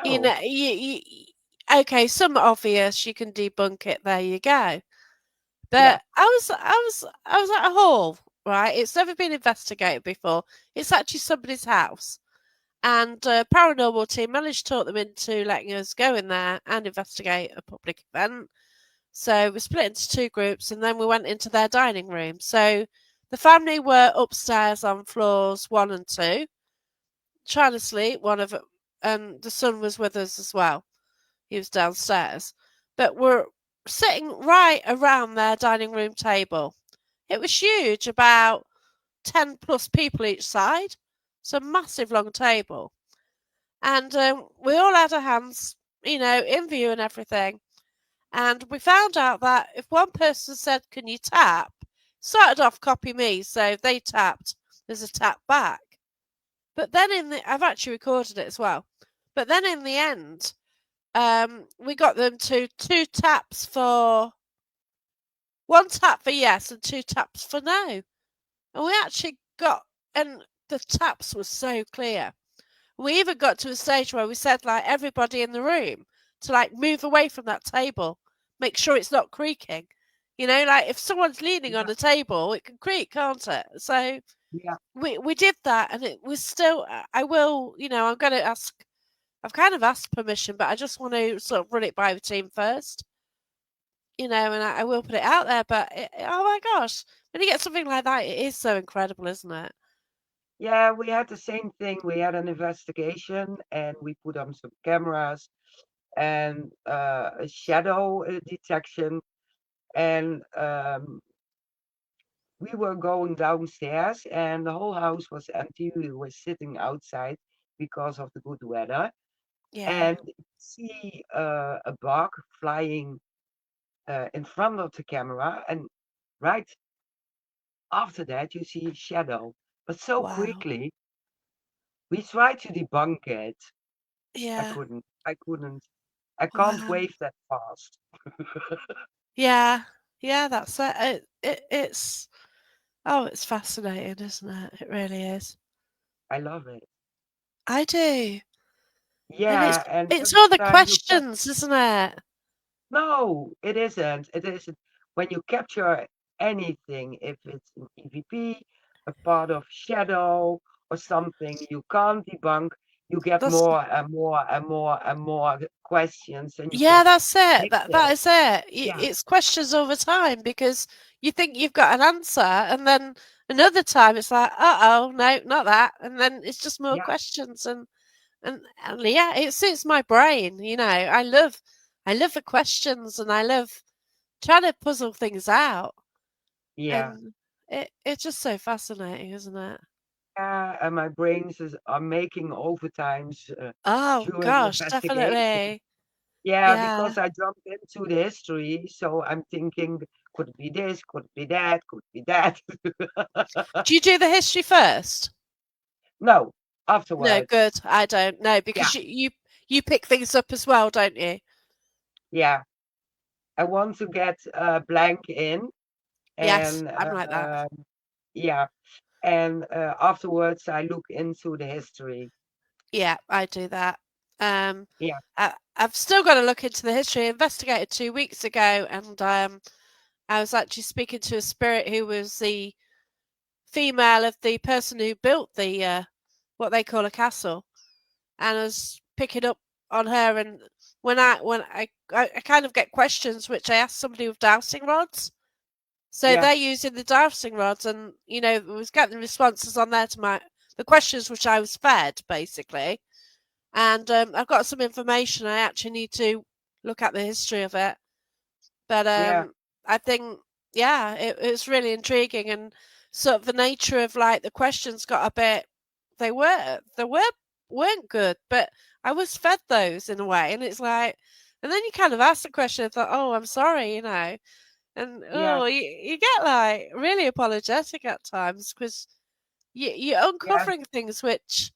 You No. know, okay, some obvious, you can debunk it. There you go. Yeah. But I was at a hall, right? It's never been investigated before. It's actually somebody's house, and paranormal team managed to talk them into letting us go in there and investigate a public event. So we split into 2 groups, and then we went into their dining room. So the family were upstairs on floors 1 and 2, trying to sleep. And the son was with us as well. He was downstairs, but we're sitting right around their dining room table. It was huge, about 10 plus people each side. It's a massive long table. And we all had our hands, in view and everything. And we found out that if one person said, "Can you tap?" Started off copy me, so if they tapped, there's a tap back. But then I've actually recorded it as well. But then in the end, we got them to 2 taps for 1 tap for yes and 2 taps for no. And we actually and the taps were so clear. We even got to a stage where we said, like, everybody in the room to, like, move away from that table, make sure it's not creaking. Like if someone's leaning on Yeah. a table, it can creak, can't it? So Yeah. we did that, and it was still. I will, I'm going to ask. I've kind of asked permission, but I just want to sort of run it by the team first, and I will put it out there. But oh my gosh, when you get something like that, it is so incredible, isn't it? Yeah, we had the same thing. We had an investigation and we put on some cameras and a shadow detection. And we were going downstairs and the whole house was empty. We were sitting outside because of the good weather. Yeah. And see a bug flying in front of the camera. And right after that, you see a shadow. But so Wow. quickly, we tried to debunk it. I Yeah. couldn't. I couldn't. I can't Wow. wave that fast. Yeah. Yeah. That's it. It's oh, it's fascinating, isn't it? It really is. I love it. I do. And Yeah, and it's every all the time you cap questions, isn't it? no, it isn't. It isn't. When you capture anything, if it's an EVP, a part of shadow, or something you can't debunk, you get That's more and more and more and more questions, and you Yeah, get that's it. That addicted. is it. Yeah, It's questions over time because you think you've got an answer, and then another time it's like, oh, no, not that, and then it's just more yeah, questions, and yeah, it suits my brain. I love the questions, and I love trying to puzzle things out, yeah. and it's just so fascinating, isn't it? And my brains are making overtimes Oh during gosh, investigation. definitely. Yeah, Yeah. because I jumped into the history, so I'm thinking, could it be this? Could it be that? Could it be that? Do you do the history first? No, No, afterwards. good. I don't know Yeah, because you pick things up as well, don't you? yeah. I want to get blank in, Yes, and I'm like that. yeah, and afterwards I look into the history. Yeah, I do that. Um, Yeah, I've still got to look into the history. I investigated 2 weeks ago, and I was actually speaking to a spirit who was the female of the person who built the what they call a castle, and I was picking up on her. And when I kind of get questions, which I asked somebody with dowsing rods. So yeah, they're using the dowsing rods, and was getting responses on there to my the questions which I was fed basically. And I've got some information. I actually need to look at the history of it, but yeah, I think yeah, it's really intriguing, and sort of the nature of like the questions got a bit. They weren't good, but I was fed those in a way, and it's like, and then you kind of ask the question, I thought, oh, I'm sorry, and yeah, oh, you get like really apologetic at times because you're yeah, uncovering things which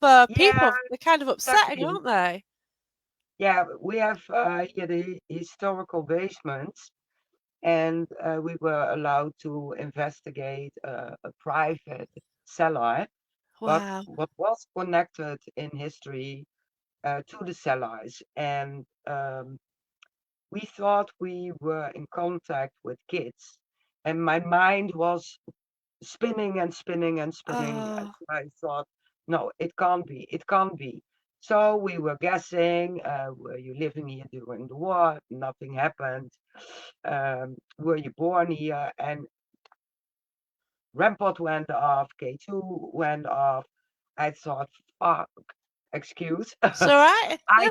for yeah, people they're kind of upsetting, exactly. aren't they? Yeah, we have here the historical basements, and we were allowed to investigate a private cellar, but Wow. what was connected in history to the cellars. And we thought we were in contact with kids. And my mind was spinning and spinning and spinning. And Oh, I thought, no, it can't be. It can't be. So we were guessing, were you living here during the war? Nothing happened. Were you born here? And Rampart went off, K2 went off. I thought, fuck, excuse. it's all right. I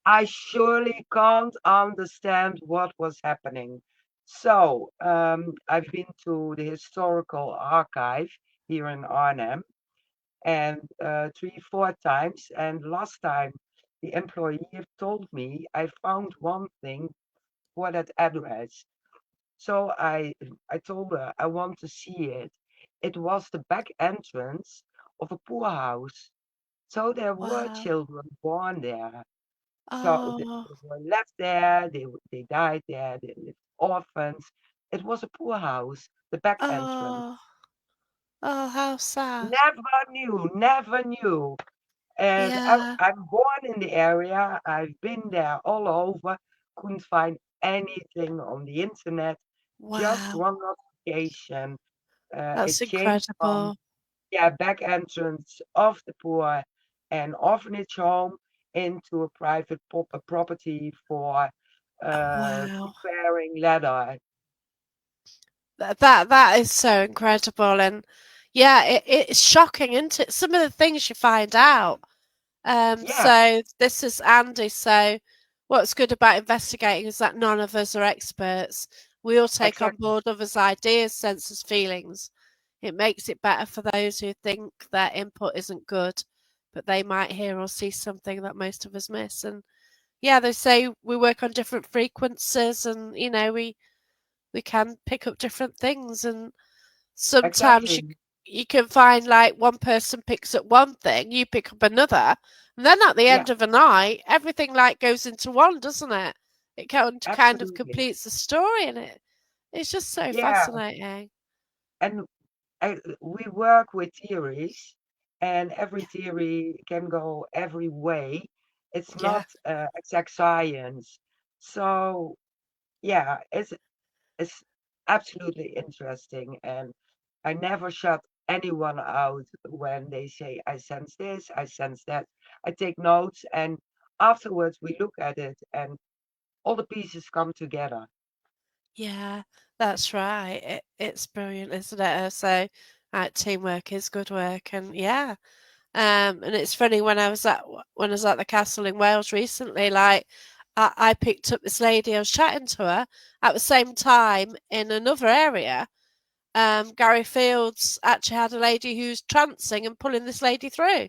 I surely can't understand what was happening. So I've been to the historical archive here in Arnhem, and 3, 4 times. And last time, the employee told me I found one thing for that address. So I told her I want to see it. It was the back entrance of a poorhouse. So there were Wow. children born there. So Oh, they were left there, they died there, they lived orphans. It was a poorhouse, the back entrance. oh, oh, how sad. Never knew, never knew. And Yeah. I'm born in the area. I've been there all over. Couldn't find anything on the internet. Just Wow. one notification. That's It changed from, incredible. yeah, back entrance of the poor and orphanage home into a private property for Wow. preparing leather. That is so incredible, and yeah, it's shocking, isn't it? Some of the things you find out. Yeah, So this is Andy. So what's good about investigating is that none of us are experts. We all take on exactly, board others' ideas, senses, feelings. It makes it better for those who think their input isn't good, but they might hear or see something that most of us miss. And yeah, they say we work on different frequencies, and we can pick up different things. And sometimes exactly. you can find like one person picks up one thing, you pick up another, and then at the Yeah, end of the night, everything like goes into one, doesn't it? It kind of absolutely. completes the story, and it's just so Yeah, fascinating. and we work with theories, and every theory can go every way. It's Yeah. not exact science. So yeah, it's absolutely interesting, and I never shut anyone out when they say, I sense this, I sense that. I take notes, and afterwards we look at it, and all the pieces come together. Yeah, that's right. It's brilliant, isn't it? So, teamwork is good work, and yeah. And it's funny when I was at the castle in Wales recently. Like, I picked up this lady. I was chatting to her at the same time in another area. Gary Fields actually had a lady who's trancing and pulling this lady through.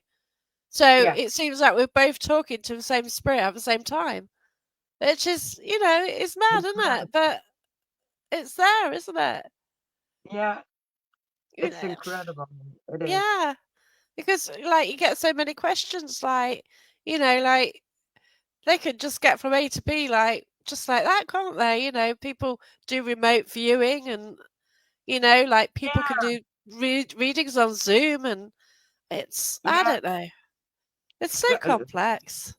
So Yeah, it seems like we're both talking to the same spirit at the same time, which is, it's mad, isn't it? incredible. But it's there, isn't it? Yeah, You it's know, incredible. It is. yeah, because like you get so many questions, like like they could just get from A to B, like just like that, can't they? People do remote viewing, and like people can Yeah, do readings on Zoom, and I yeah. don't know, it's so But, complex.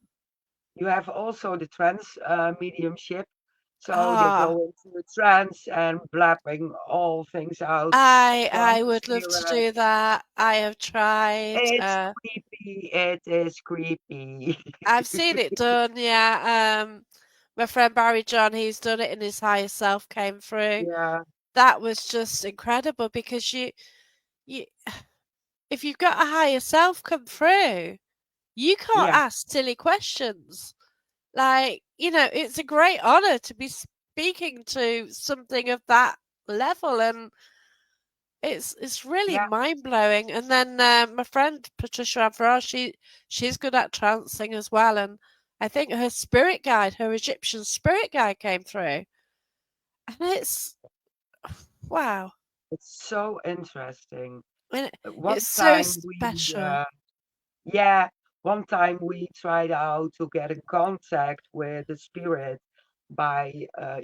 you have also the trance mediumship. So they Ah, go into a trance and blabbing all things out I from the would love to spirit. do that. I have tried. It's creepy. It is creepy. I've seen it done. Yeah. My friend Barry John, he's done it, and his higher self came through. Yeah, That was just incredible because you, if you've got a higher self come through, you can't yeah, ask silly questions. Like, it's a great honor to be speaking to something of that level, and it's really yeah, mind blowing. And then my friend Patricia Avra, she's good at trancing as well, and I think her spirit guide, her Egyptian spirit guide, came through, and it's wow. it's so interesting. And One it's so time we, special. yeah, one time we tried out to get in contact with the spirit by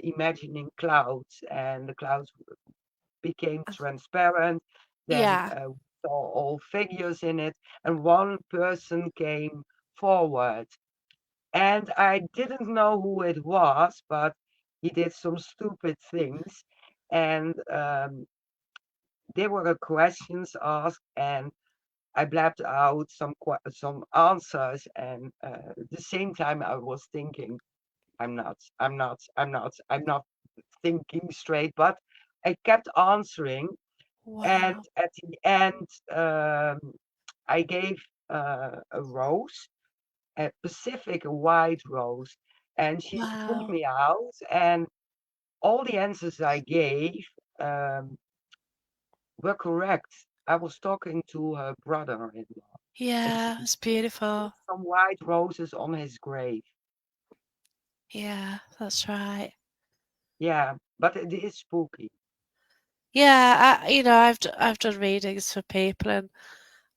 imagining clouds, and the clouds became transparent. Then Yeah. we saw all figures in it, and one person came forward. And I didn't know who it was, but he did some stupid things. And there were questions asked, and I blabbed out some answers. And at the same time, I was thinking, I'm not thinking straight. But I kept answering, and Wow. at the end, I gave a rose, a Pacific white rose, and she pulled Wow. me out, and all the answers I gave um, were correct. I was talking to her brother-in-law, and she Yeah, it's beautiful. put some white roses on his grave. Yeah, that's right. Yeah, but it is spooky. Yeah, I've done readings for people, and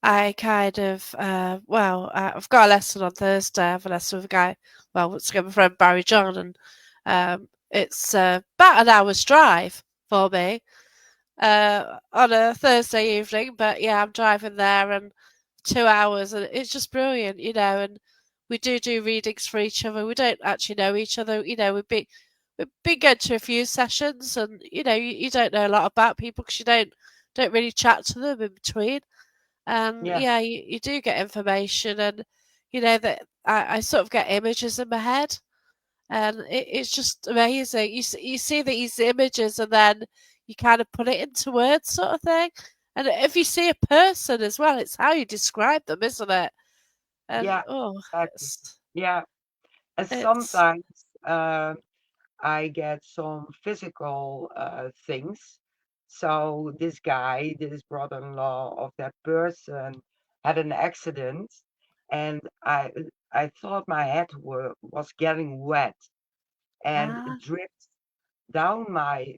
I kind of I've got a lesson on Thursday. I have a lesson with a guy. Well, once again, my friend Barry John, and it's about an hour's drive for me on a Thursday evening. But yeah, I'm driving there, and 2 hours, and it's just brilliant, and we do readings for each other. We don't actually know each other, we've been going to a few sessions, and you don't know a lot about people because you don't really chat to them in between. And Yeah, yeah, you do get information, and that I sort of get images in my head, and it's just amazing. You see these images, and then you kind of put it into words, sort of thing. And if you see a person as well, it's how you describe them, isn't it? And yeah, oh, exactly. it's Yeah, and it's sometimes I get some physical things. So this guy, this brother-in-law of that person, had an accident, and I thought my head was getting wet, and it ah dripped down my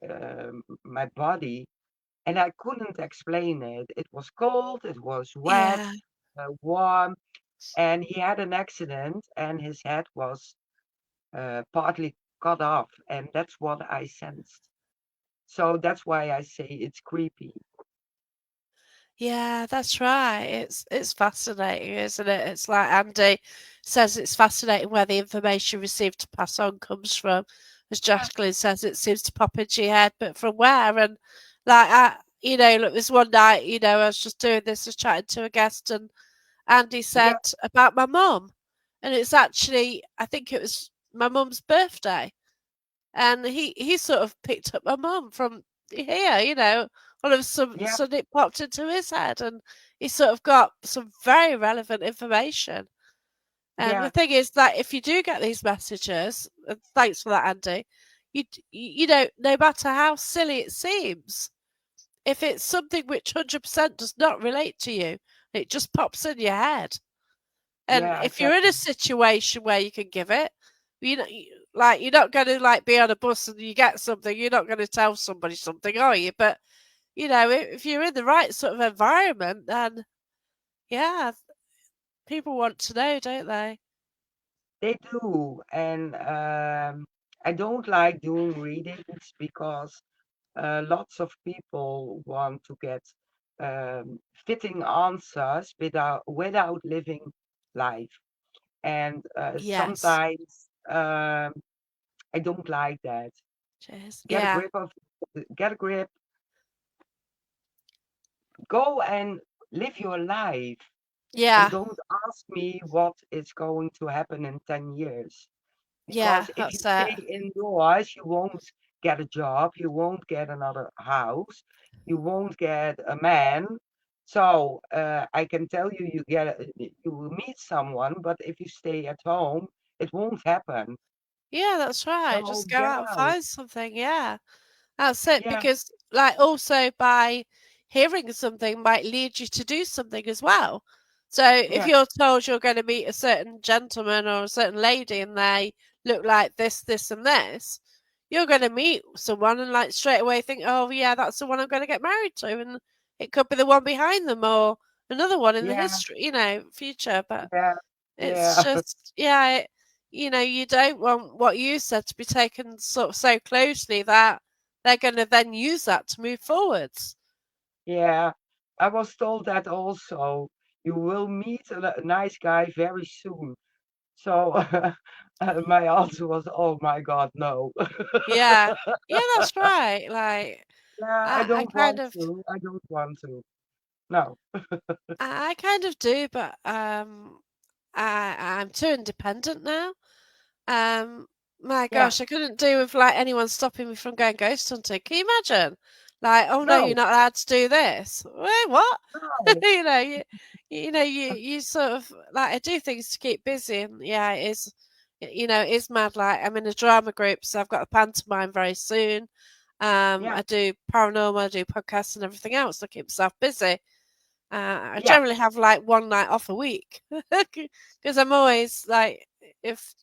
body, and I couldn't explain it. It was cold, it was wet, yeah warm, and he had an accident, and his head was partly cut off, and that's what I sensed. So that's why I say it's creepy. Yeah, that's right. It's fascinating, isn't it? It's like Andy says it's fascinating where the information received to pass on comes from. As Yeah, Jacqueline says, it seems to pop into your head, but from where? And like look, this one night, I was just doing this, I was chatting to a guest, and Andy yeah, said about my mum, and it's actually, I think it was my mum's birthday, and he sort of picked up my mum from here, all of a yeah, sudden it popped into his head, and he sort of got some very relevant information. And the yeah, thing is that if you do get these messages, and thanks for that, Andy, you know, no matter how silly it seems, if it's something which 100% does not relate to you, it just pops in your head. And yeah, if you're in a exactly. situation where you can give it, like you're not going to like be on a bus and you get something, you're not going to tell somebody something, are you? But if you're in the right sort of environment, then yeah, people want to know, don't they? They do, and I don't like doing readings because lots of people want to get fitting answers without living life, and Yes. sometimes I don't like that. Cheers. Get a Yeah. grip of, get a grip, go and live your life, and Yeah. don't ask me what is going to happen in 10 years. Yeah. Because if you That's it. stay indoors, you won't get a job, you won't get another house, you won't get a man. So I can tell you, you will meet someone, but if you stay at home, it won't happen. Yeah, that's right. So Just go get out and out. find something. Yeah. That's it, Yeah, because like also by hearing something might lead you to do something as well. So if yeah, you're told you're going to meet a certain gentleman or a certain lady and they look like this, and this, you're going to meet someone and like straight away think, oh yeah, that's the one I'm going to get married to, and it could be the one behind them or another one in the yeah, history, future. But yeah, it's yeah, just, yeah, you don't want what you said to be taken sort of so closely that they're going to then use that to move forwards. yeah. I was told that also. You will meet a nice guy very soon. So my answer was, oh my God, no. Yeah, yeah, that's right. Like, Yeah, I I don't kind want of, to. I don't want to. No. I kind of do, but I'm too independent now. Um, my Yeah. gosh, I couldn't do with like anyone stopping me from going ghost hunting. Can you imagine? Like, oh no, you're No. not allowed to do this. Wait, what? No. you know, you, you sort of like I do things to keep busy, and yeah, it is. It is mad. Like I'm in a drama group, so I've got a pantomime very soon. Yeah. I do paranormal, I do podcasts and everything else to keep myself busy. I Yeah. generally have like one night off a week because I'm always like, if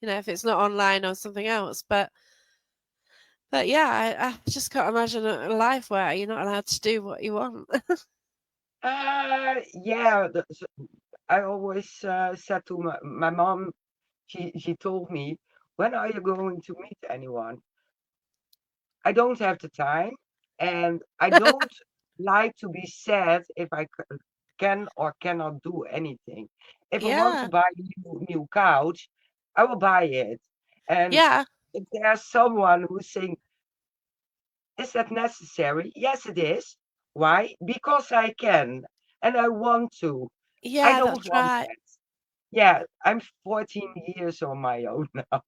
if it's not online or something else. But yeah, I just can't imagine a life where you're not allowed to do what you want. Yeah. I always said to my mom, she told me, when are you going to meet anyone? I don't have the time, and I don't like to be sad if I can or cannot do anything. If I want to Yeah, buy a new couch, I will buy it. And yeah, if there's someone who's saying, is that necessary? Yes, it is. Why? Because I can and I want to. I yeah, don't that's want right. that. Yeah, I'm 14 years on my own now.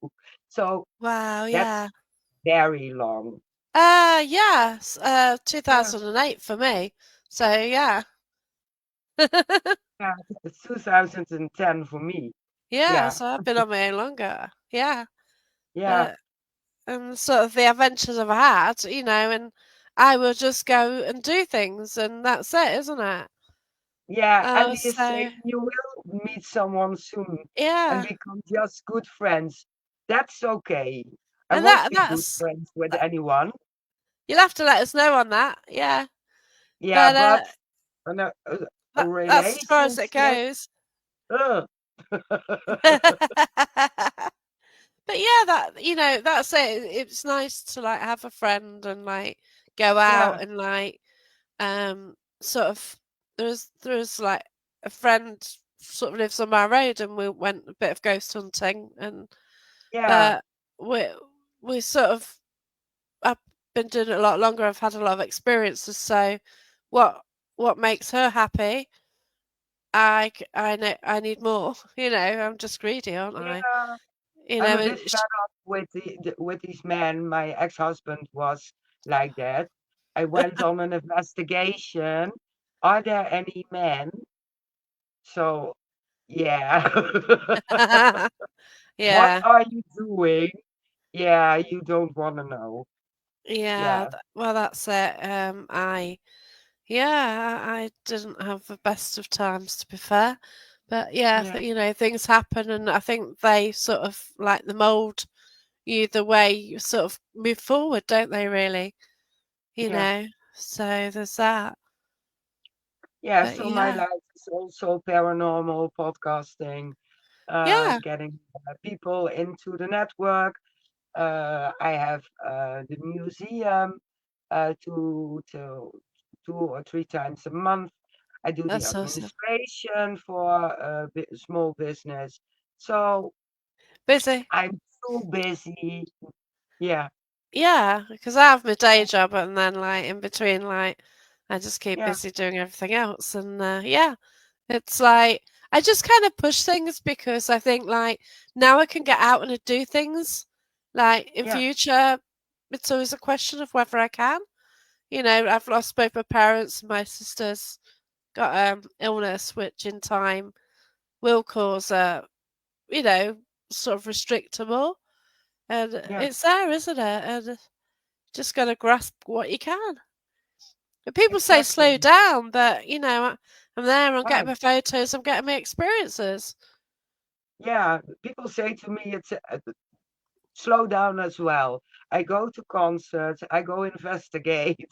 So Wow, that's yeah. very long. Yeah, Yeah. 2008 for me. So yeah. Yeah, it's 2010 for me. Yeah, Yeah, so I've been on my own longer. Yeah. yeah, Uh, and sort of the adventures I've had, and I will just go and do things, and that's it, isn't it? yeah. And Oh, he is saying so you will meet someone soon and yeah. become just good friends. That's okay. I And won't be good that's friends with that, anyone. you'll have to let us know on that. Yeah. Yeah, But but a that's as far as it relationship. goes. Ugh. But yeah, that's it. It's nice to like have a friend and like go Yeah, out and like sort of. There was like a friend sort of lives on my road, and we went a bit of ghost hunting, and Yeah, but we we sort of I've been doing it a lot longer. I've had a lot of experiences. So what what makes her happy? I need more. I'm just greedy, aren't I? yeah. You I'm know, a bit and fed up with with these men. My ex-husband was like that. I went on an investigation. Are there any men? So, yeah. What yeah, are you doing? Yeah, you don't want to know. yeah. Yeah, Well, that's it. I didn't have the best of times, to be fair. But yeah, yeah, things happen, and I think they sort of like the mold you the way you sort of move forward, don't they? Really, you yeah. know. So there's that. Yeah, But so my yeah, life is also paranormal podcasting, yeah, getting people into the network. I have the museum two or three times a month. I do the that's awesome. administration for small business. So Busy. I'm so busy. Yeah, Yeah, because I have my day job, and then like in between, like I just keep yeah, busy doing everything else, and yeah, it's like I just kind of push things because I think like now I can get out and do things. Like in yeah, future, it's always a question of whether I can. I've lost both my parents, and my sister's got illness, which in time will cause you know, sort of restrict her more. And yeah, it's there, isn't it? And just got to grasp what you can. But people say slow exactly. down, but I'm there, I'm getting Right. my photos, I'm getting my experiences. Yeah, people say to me it's slow down as well. I go to concerts, I go investigate,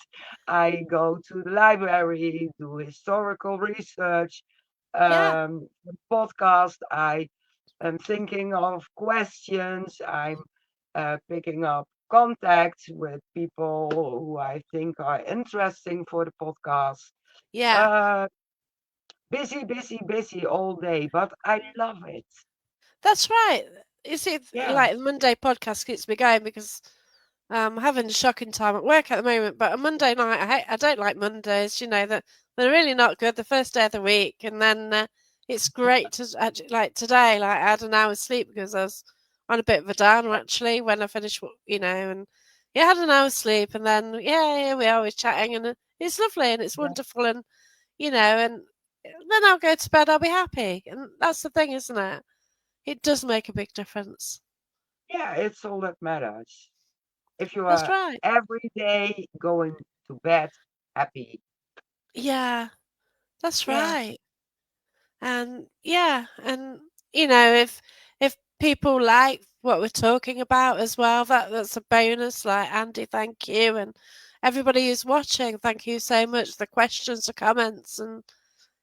I go to the library, do historical research, Yeah, podcast. I am thinking of questions. I'm picking up contacts with people who I think are interesting for the podcast. yeah. Uh, busy, busy, busy all day, but I love it. That's right. You see, Yeah, like the Monday podcast keeps me going because I'm having a shocking time at work at the moment. But a Monday night, I don't like Mondays. That they're really not good. The first day of the week, and then it's great to actually like today. Like I had an hour's sleep because I was on a bit of a downer actually when I finished. And yeah, I had an hour's sleep, and then yeah, we are always chatting, and it's lovely and it's yeah, wonderful, and then I'll go to bed. I'll be happy, and that's the thing, isn't it? It does make a big difference. yeah, it's all that matters. If you That's are right. every day going to bed happy. Yeah, that's Yeah, right. And yeah, and if people like what we're talking about as well, that's a bonus. Like Andy, thank you, and everybody who's watching, thank you so much. The questions, the comments, and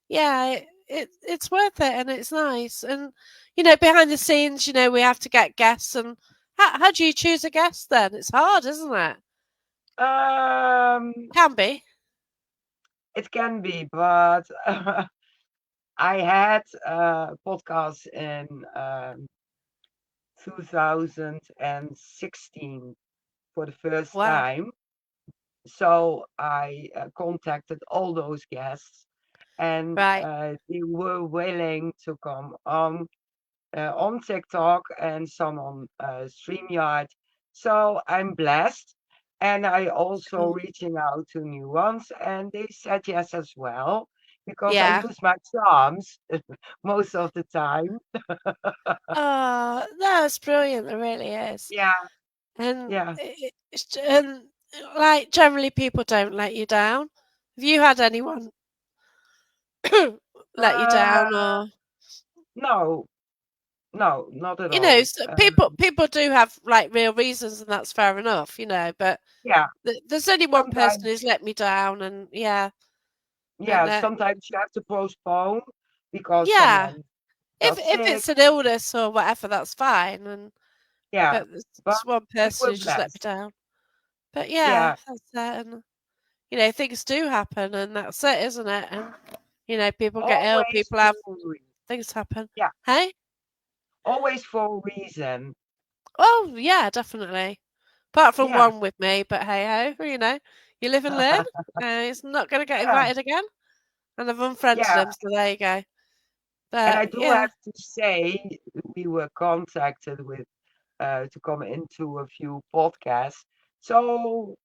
yeah, it's worth it, and it's nice. And behind the scenes, we have to get guests. And how do you choose a guest? Then it's hard, isn't it? um, Can be. it can be, but I had a podcast in 2016 for the first Wow. time. So I contacted all those guests, and Right. they were willing to come on TikTok and some on StreamYard. So I'm blessed. And I also Cool. reaching out to new ones, and they said yes as well, because I Yeah. use my charms most of the time. Oh, that's brilliant. It really is. Yeah, And yeah. like generally people don't let you down. Have you had anyone let you Uh, down, or no, no, not at all. so people do have like real reasons, and that's fair enough, but Yeah, there's only one person sometimes, who's let me down, and yeah, and yeah, sometimes you have to postpone because yeah, someone if got if sick. it's an illness or whatever, that's fine. And Yeah, but but there's one we person were who just let me blessed. down. But yeah, Yeah, that's it. And things do happen, and that's it, isn't it? And People get ill, Always people for have a reason. things happen. Yeah, Hey? always for a reason. Oh, yeah, definitely. Apart from Yeah. one with me, but hey ho, you live and live. He's not going to get Yeah, invited again. And I've unfriended yeah. him, so there you go. And I But do yeah, have to say, we were contacted with to come into a few podcasts. So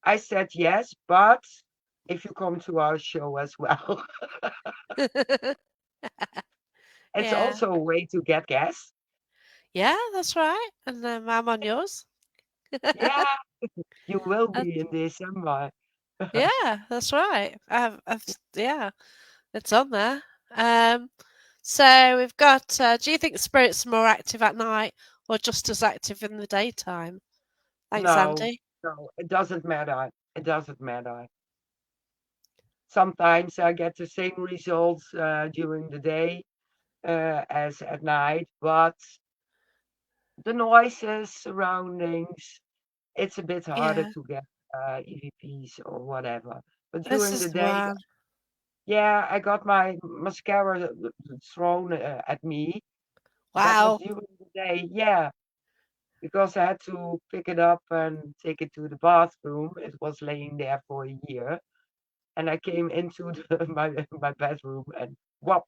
I said yes, but if you come to our show as well, it's yeah, also a way to get guests. yeah, that's right. And I'm on yours. Yeah, you will Uh, be in December. yeah, that's right. Yeah, it's on there. Um, so we've got. Do you think spirits are more active at night or just as active in the daytime? Thanks, No, Andy. no, it doesn't matter. It doesn't matter. Sometimes I get the same results during the day as at night, but the noises, surroundings, it's a bit harder Yeah, to get EVPs or whatever. But this during is the the day, one. yeah, I got my mascara thrown at me. That was Wow, during the day, yeah, because I had to pick it up and take it to the bathroom. It was laying there for a year, and I came into my bedroom and whop,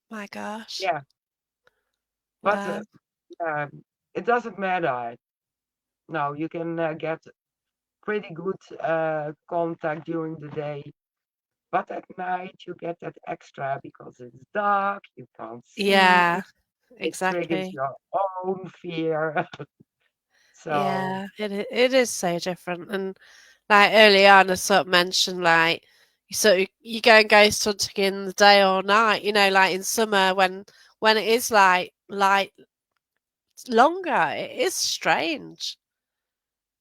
my gosh. yeah. But Wow. yeah, it doesn't matter. No, you can get pretty good contact during the day. But at night you get that extra because it's dark, you can't see, Yeah, it triggers exactly. your own fear. So, Yeah, it is so different. And like early on, I sort of mentioned like you go and ghost hunting in the day or night. Like in summer when it is like light longer, it is strange.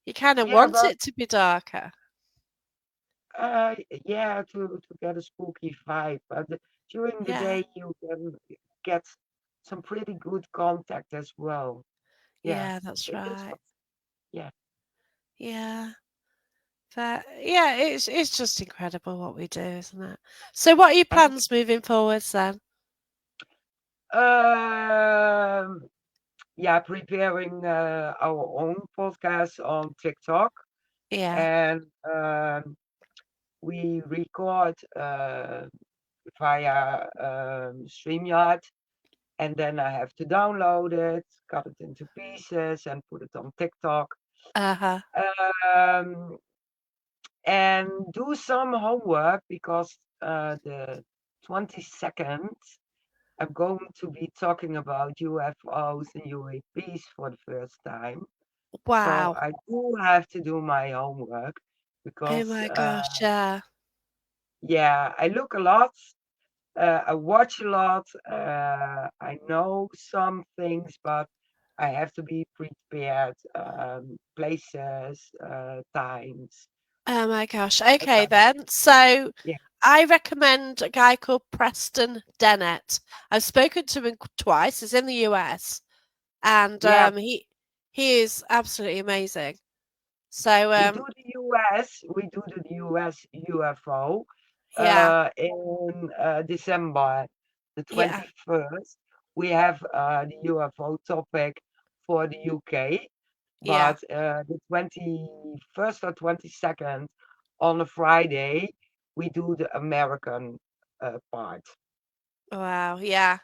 You kind of yeah, want but it to be darker. uh, yeah, to get a spooky vibe. But during the Yeah, day you can get some pretty good contact as well. Yeah, yeah, that's it is. right. Yeah. Yeah. But yeah, it's just incredible what we do, isn't it? So what are your And plans moving forwards then? um, yeah, preparing our own podcast on TikTok, Yeah. and we record via StreamYard, and then I have to download it, cut it into pieces, and put it on TikTok. Uh-huh. Um, and do some homework because the 22nd, I'm going to be talking about UFOs and UAPs for the first time. So Wow. I do have to do my homework Oh because, my gosh, yeah. yeah, I look a lot, I watch a lot, I know some things, but I have to be prepared, places, times, Oh my gosh. that Okay kind of, then. So yeah, I recommend a guy called Preston Dennett. I've spoken to him twice. He's in the US and yeah. he is absolutely amazing. So We do the US UFO yeah, in December the yeah, 21st. We have the UFO topic for the UK, yeah. but the 21st or 22nd on a Friday, we do the American part. Wow, yeah,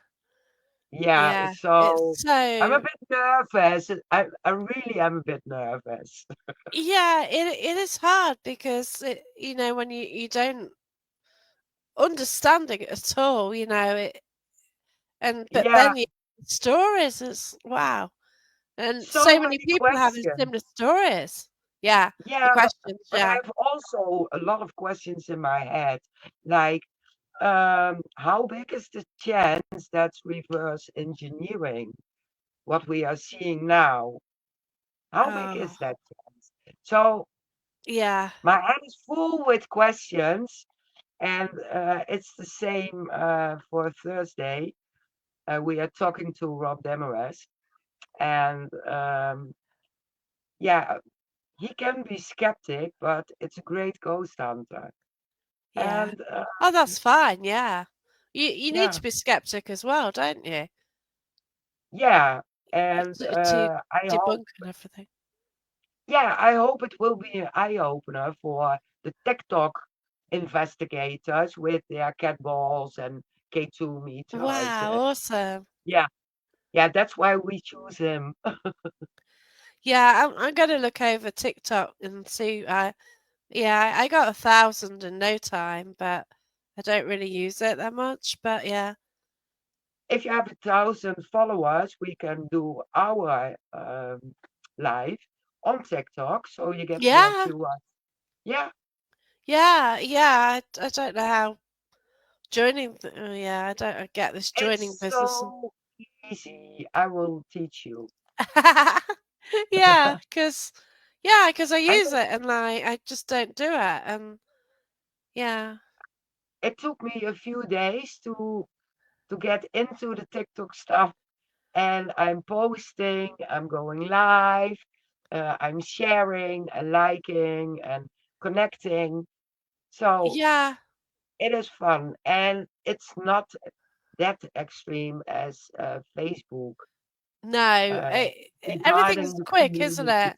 Yeah, yeah. so It's I'm a so bit nervous. I really am a bit nervous. yeah, it is hard because when you don't understand it at all, but Yeah, then the stories is wow. And so so many many people having questions. similar stories. Yeah, the Yeah, questions, but I yeah. have also a lot of questions in my head, like how big is the chance that's reverse engineering what we are seeing now? How big Oh, is that chance? So yeah. my head is full with questions, and it's the same for Thursday. We are talking to Rob Demarest, and yeah, he can be skeptic, but it's a great ghost hunter. Yeah. And Oh, that's fine. Yeah. You need yeah, to be skeptic as well, don't you? yeah, and To I hope, debunk and everything. yeah, I hope it will be an eye opener for the TikTok investigators with their cat balls and K2 meters. Wow, And awesome. yeah, yeah, that's why we choose him. Yeah, I'm gonna look over TikTok and see. Yeah, I got 1,000 in no time, but I don't really use it that much. But yeah, If you have 1,000 followers, we can do our live on TikTok, so you get more yeah, viewers. Yeah, yeah. I don't know how joining. Yeah, I don't get this joining it's business. so easy. I will teach you. Yeah, because I I use don't, it and like I just don't do it. And yeah, it took me a few days to get into the TikTok stuff, and I'm posting, I'm going live, I'm sharing and liking and connecting. So yeah. it is fun, and it's not that extreme as Facebook No, uh, everything's regarding the quick, isn't community. it?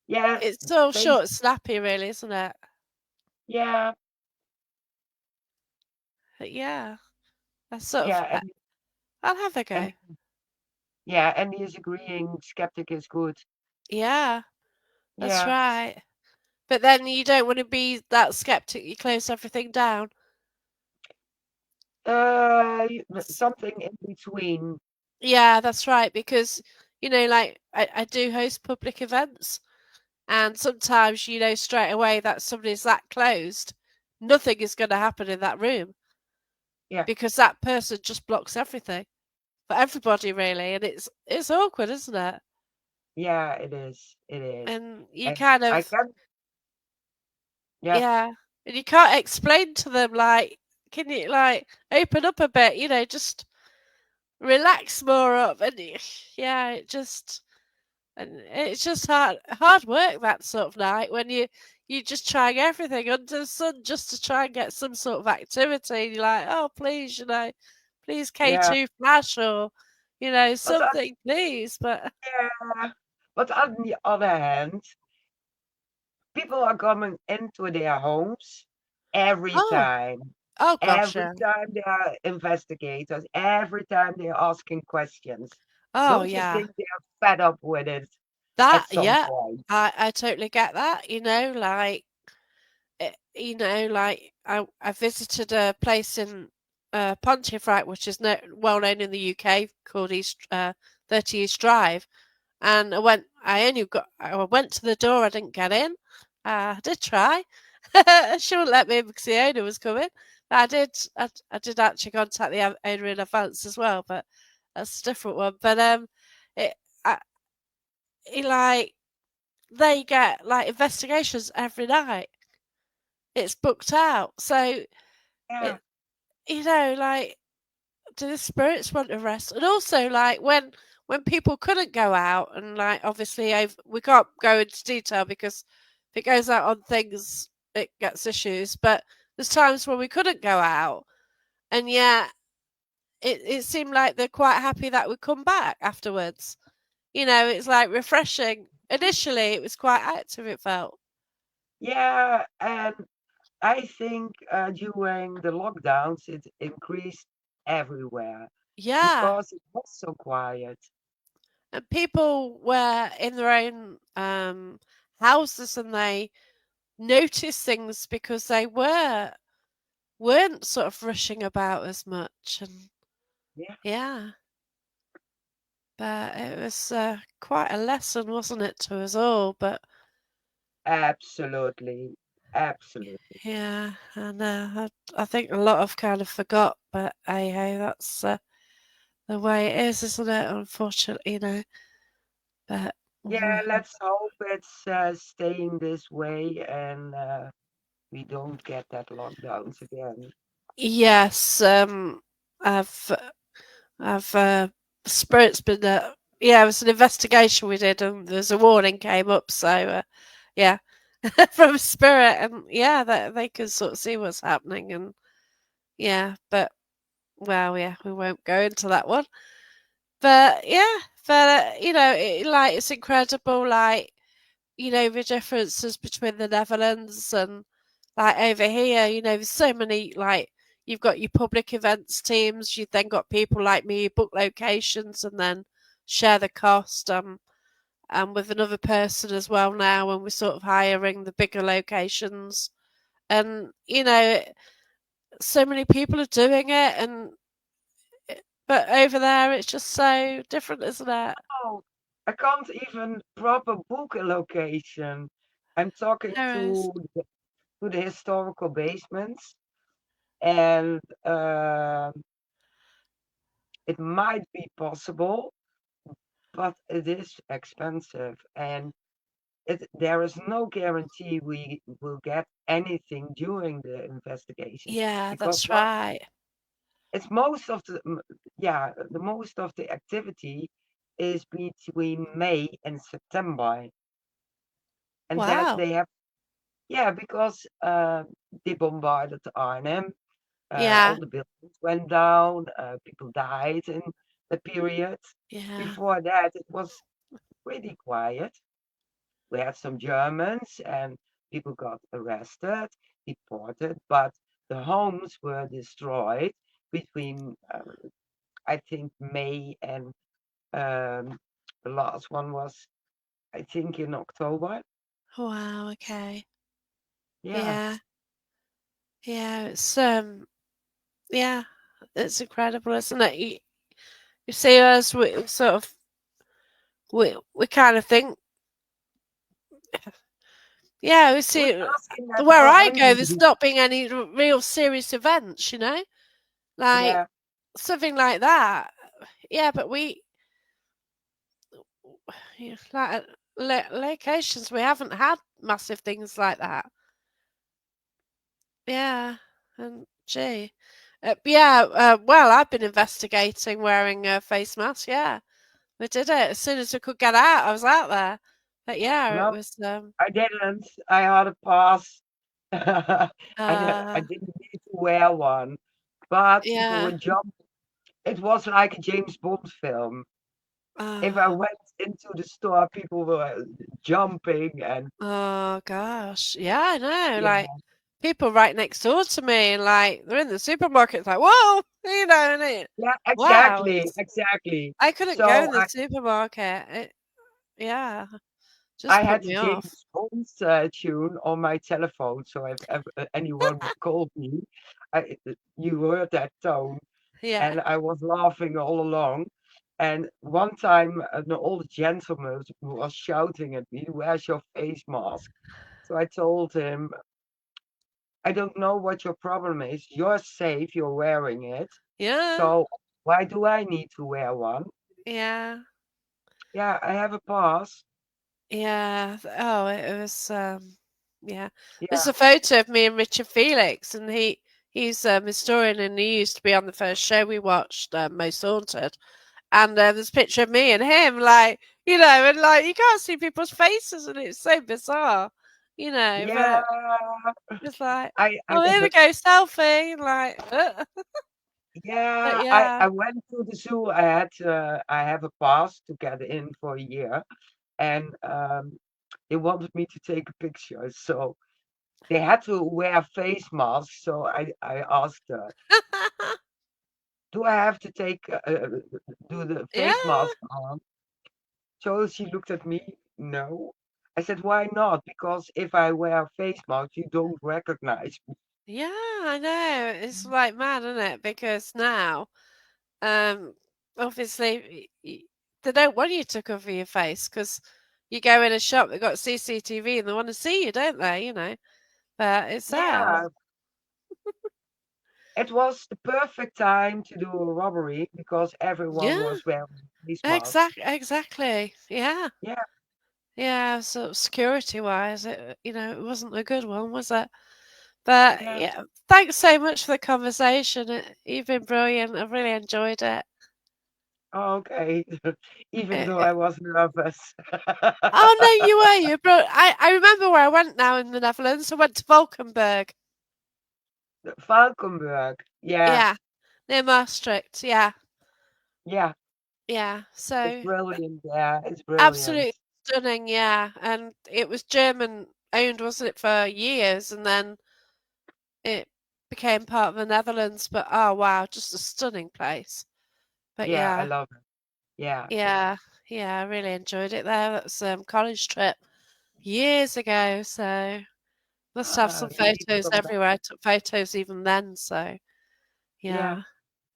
Yeah, It's so short, Facebook. snappy, really, isn't it? Yeah, But yeah, I sort of. yeah, I'll have a and go. yeah, and he is agreeing. Skeptic is good. Yeah, that's Yeah, right. But then you don't want to be that skeptic. You close everything down. something in between. Yeah, that's right. Because like I do host public events, and sometimes you know straight away that somebody's that closed, nothing is going to happen in that room Yeah, because that person just blocks everything for everybody, really, and it's awkward, isn't it? yeah, it is. It is. And you And kind I of, can, yeah, yeah, and you can't explain to them like, can you like open up a bit, just relax more up, and yeah, and it's just hard work that sort of night when you just trying everything under the sun just to try and get some sort of activity. And you're like, oh please, please yeah. K2 flash or But on, something, please. But yeah, but on the other hand, people are coming into their homes every oh, time. oh gosh, Every yeah. time they are investigators, every time they're asking questions. Oh Don't you yeah. think they're fed up with it That at some yeah, point? I totally get that. Like like I visited a place in Pontefract, which is well known in the UK, called 30 East Drive, and I went to the door, I didn't get in. I did try. She wouldn't let me in because the owner was coming. I did actually contact the owner in advance as well, but that's a different one. But it, I, like they get like investigations every night. It's booked out. So Yeah, it like do the spirits want to rest? And also like when people couldn't go out and like obviously we can't go into detail because if it goes out on things it gets issues. But there's times when we couldn't go out and yet it seemed like they're quite happy that we come back afterwards. It's like refreshing. Initially it was quite active, it felt. yeah, and I think during the lockdowns it increased everywhere Yeah. because it was so quiet. And people were in their own houses and they noticed things because they weren't sort of rushing about as much. And Yeah, yeah, but it was quite a lesson, wasn't it, to us all? But absolutely, absolutely. yeah, and I think a lot of kind of forgot, but hey, that's the way it is, isn't it? Unfortunately, But Yeah, mm, let's hope it's staying this way and we don't get that lockdowns again. yes, I've I've Spirit's been yeah, it was an investigation we did, and there's a warning came up. So yeah, from spirit, and yeah, that they can sort of see what's happening, and yeah, but well, yeah, we won't go into that one. But yeah, but like it's incredible, like the differences between the Netherlands and like over here. There's so many like you've got your public events teams. You've then got people like me who book locations and then share the cost. And with another person as well now, and we're sort of hiring the bigger locations. And so many people are doing it, but over there it's just so different, isn't it? Oh, I can't even proper book a location. I'm talking There is. to the historical basements, and it might be possible, but it is expensive, and there is no guarantee we will get anything during the investigation Yeah, because that's right. it's most of the most of the activity is between May and September, and that Wow. they have because they bombarded Arnhem, all Yeah, the buildings went down, people died in the period. yeah. Before that, it was pretty quiet. We had some Germans and people got arrested, deported, but the homes were destroyed between, I think, May and the last one was, I think, in October. Wow. Okay. Yeah, Yeah, yeah. Yeah, it's incredible, isn't it? You see us, we sort of we kind of think, yeah, we we're see asking that where for I go. There's Hungary. not been any real serious events, like Yeah, something like that. Yeah, but yeah, like locations, we haven't had massive things like that. Yeah, and gee, yeah. Well, I've been investigating wearing a face mask. Yeah, we did it as soon as we could get out. I was out there, but yeah, it no, was. I didn't. I had a pass. I Uh, didn't need to wear one, but people yeah. were jumping. It was like a James Bond film. If I Uh, went into the store, people were jumping and oh gosh, yeah, I know. Like yeah, people right next door to me, and like they're in the supermarket. It's like, whoa, and yeah, wow, exactly, exactly. I couldn't go So in the supermarket. Yeah, I just put had me off. James Bond's tune on my telephone, so if anyone would call me, you heard that tone, Yeah, and I was laughing all along. And one time, an old gentleman was shouting at me, "Where's your face mask?" So I told him, "I don't know what your problem is. You're safe, you're wearing it. yeah, So why do I need to wear one? yeah. Yeah, I have a pass." Yeah. Oh, it was yeah. There's Yeah, a photo of me and Richard Felix, and he's a historian, and he used to be on the first show we watched, Most Haunted. And there's a picture of me and him, like and like you can't see people's faces, and it's so bizarre, yeah. But it's like, I oh, here we go, selfie, like, but Yeah, yeah, I went to the zoo. I have a pass to get in for a year, and they wanted me to take a picture, so they had to wear face masks. So I asked her, "Do I have to do the face yeah, mask on?" So she looked at me. No. I said, "Why not? Because if I wear a face mask, you don't recognize me." yeah. I know, it's like mad, isn't it? Because now, um, obviously, they don't want you to cover your face because you go in a shop, they've got CCTV and they want to see you, don't they? But it's sad. Yeah, it was the perfect time to do a robbery because everyone Yeah, was wearing face masks. exactly. Yeah. Yeah, Yeah, so security-wise, it wasn't a good one, was it? But yeah. yeah, thanks so much for the conversation. You've been brilliant. I've really enjoyed it. Okay. Even Eh, though eh, I was nervous. Oh no, you were. You brought. I remember where I went now in the Netherlands. I went to Valkenburg. Valkenburg. Yeah, Yeah, near Maastricht. Yeah, yeah. yeah. It's So brilliant. Yeah, it's brilliant. absolutely stunning. Yeah, and it was German owned, wasn't it, for years, and then it became part of the Netherlands. But oh wow, just a stunning place. But Yeah, I yeah, love it. Yeah. yeah, yeah. I really enjoyed it there. That was college trip years ago. So must have Ah, some you need to photos come back. everywhere. I took photos even then. So Yeah, yeah,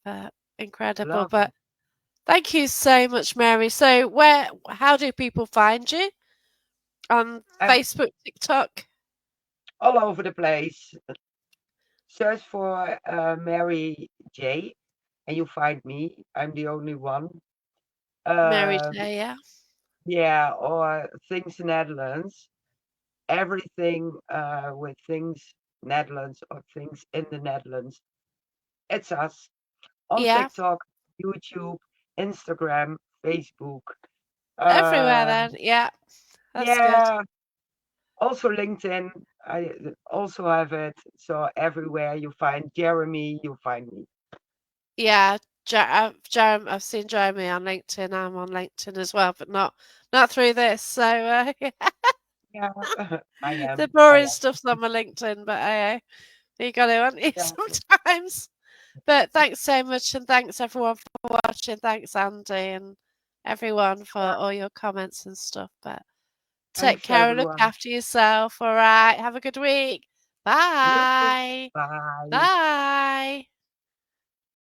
but incredible. love But it. thank you so much, Mary. So how do people find you? On I'm Facebook, TikTok, all over the place. Search for Mary J, and you find me. I'm the only one. Mary Um, J. Yeah, yeah, or Things Netherlands. Everything with Things Netherlands or Things in the Netherlands. It's us on yeah, TikTok, YouTube, Instagram, Facebook. everywhere. Uh, Then, yeah, that's good. yeah, also LinkedIn. I also have it. So everywhere you find Jeremy, you find me. Yeah, I've seen Jeremy on LinkedIn. I'm on LinkedIn as well, but not through this. So yeah, Yeah, I the am. I boring am. stuff's on my LinkedIn, but you got to, aren't you, Yeah, sometimes? But thanks so much, and thanks everyone for watching. Thanks, Andy, and everyone for sure. all your comments and stuff. But take Thanks, care and look everyone. after yourself. All right. Have a good week. You too. Bye. Bye. Bye.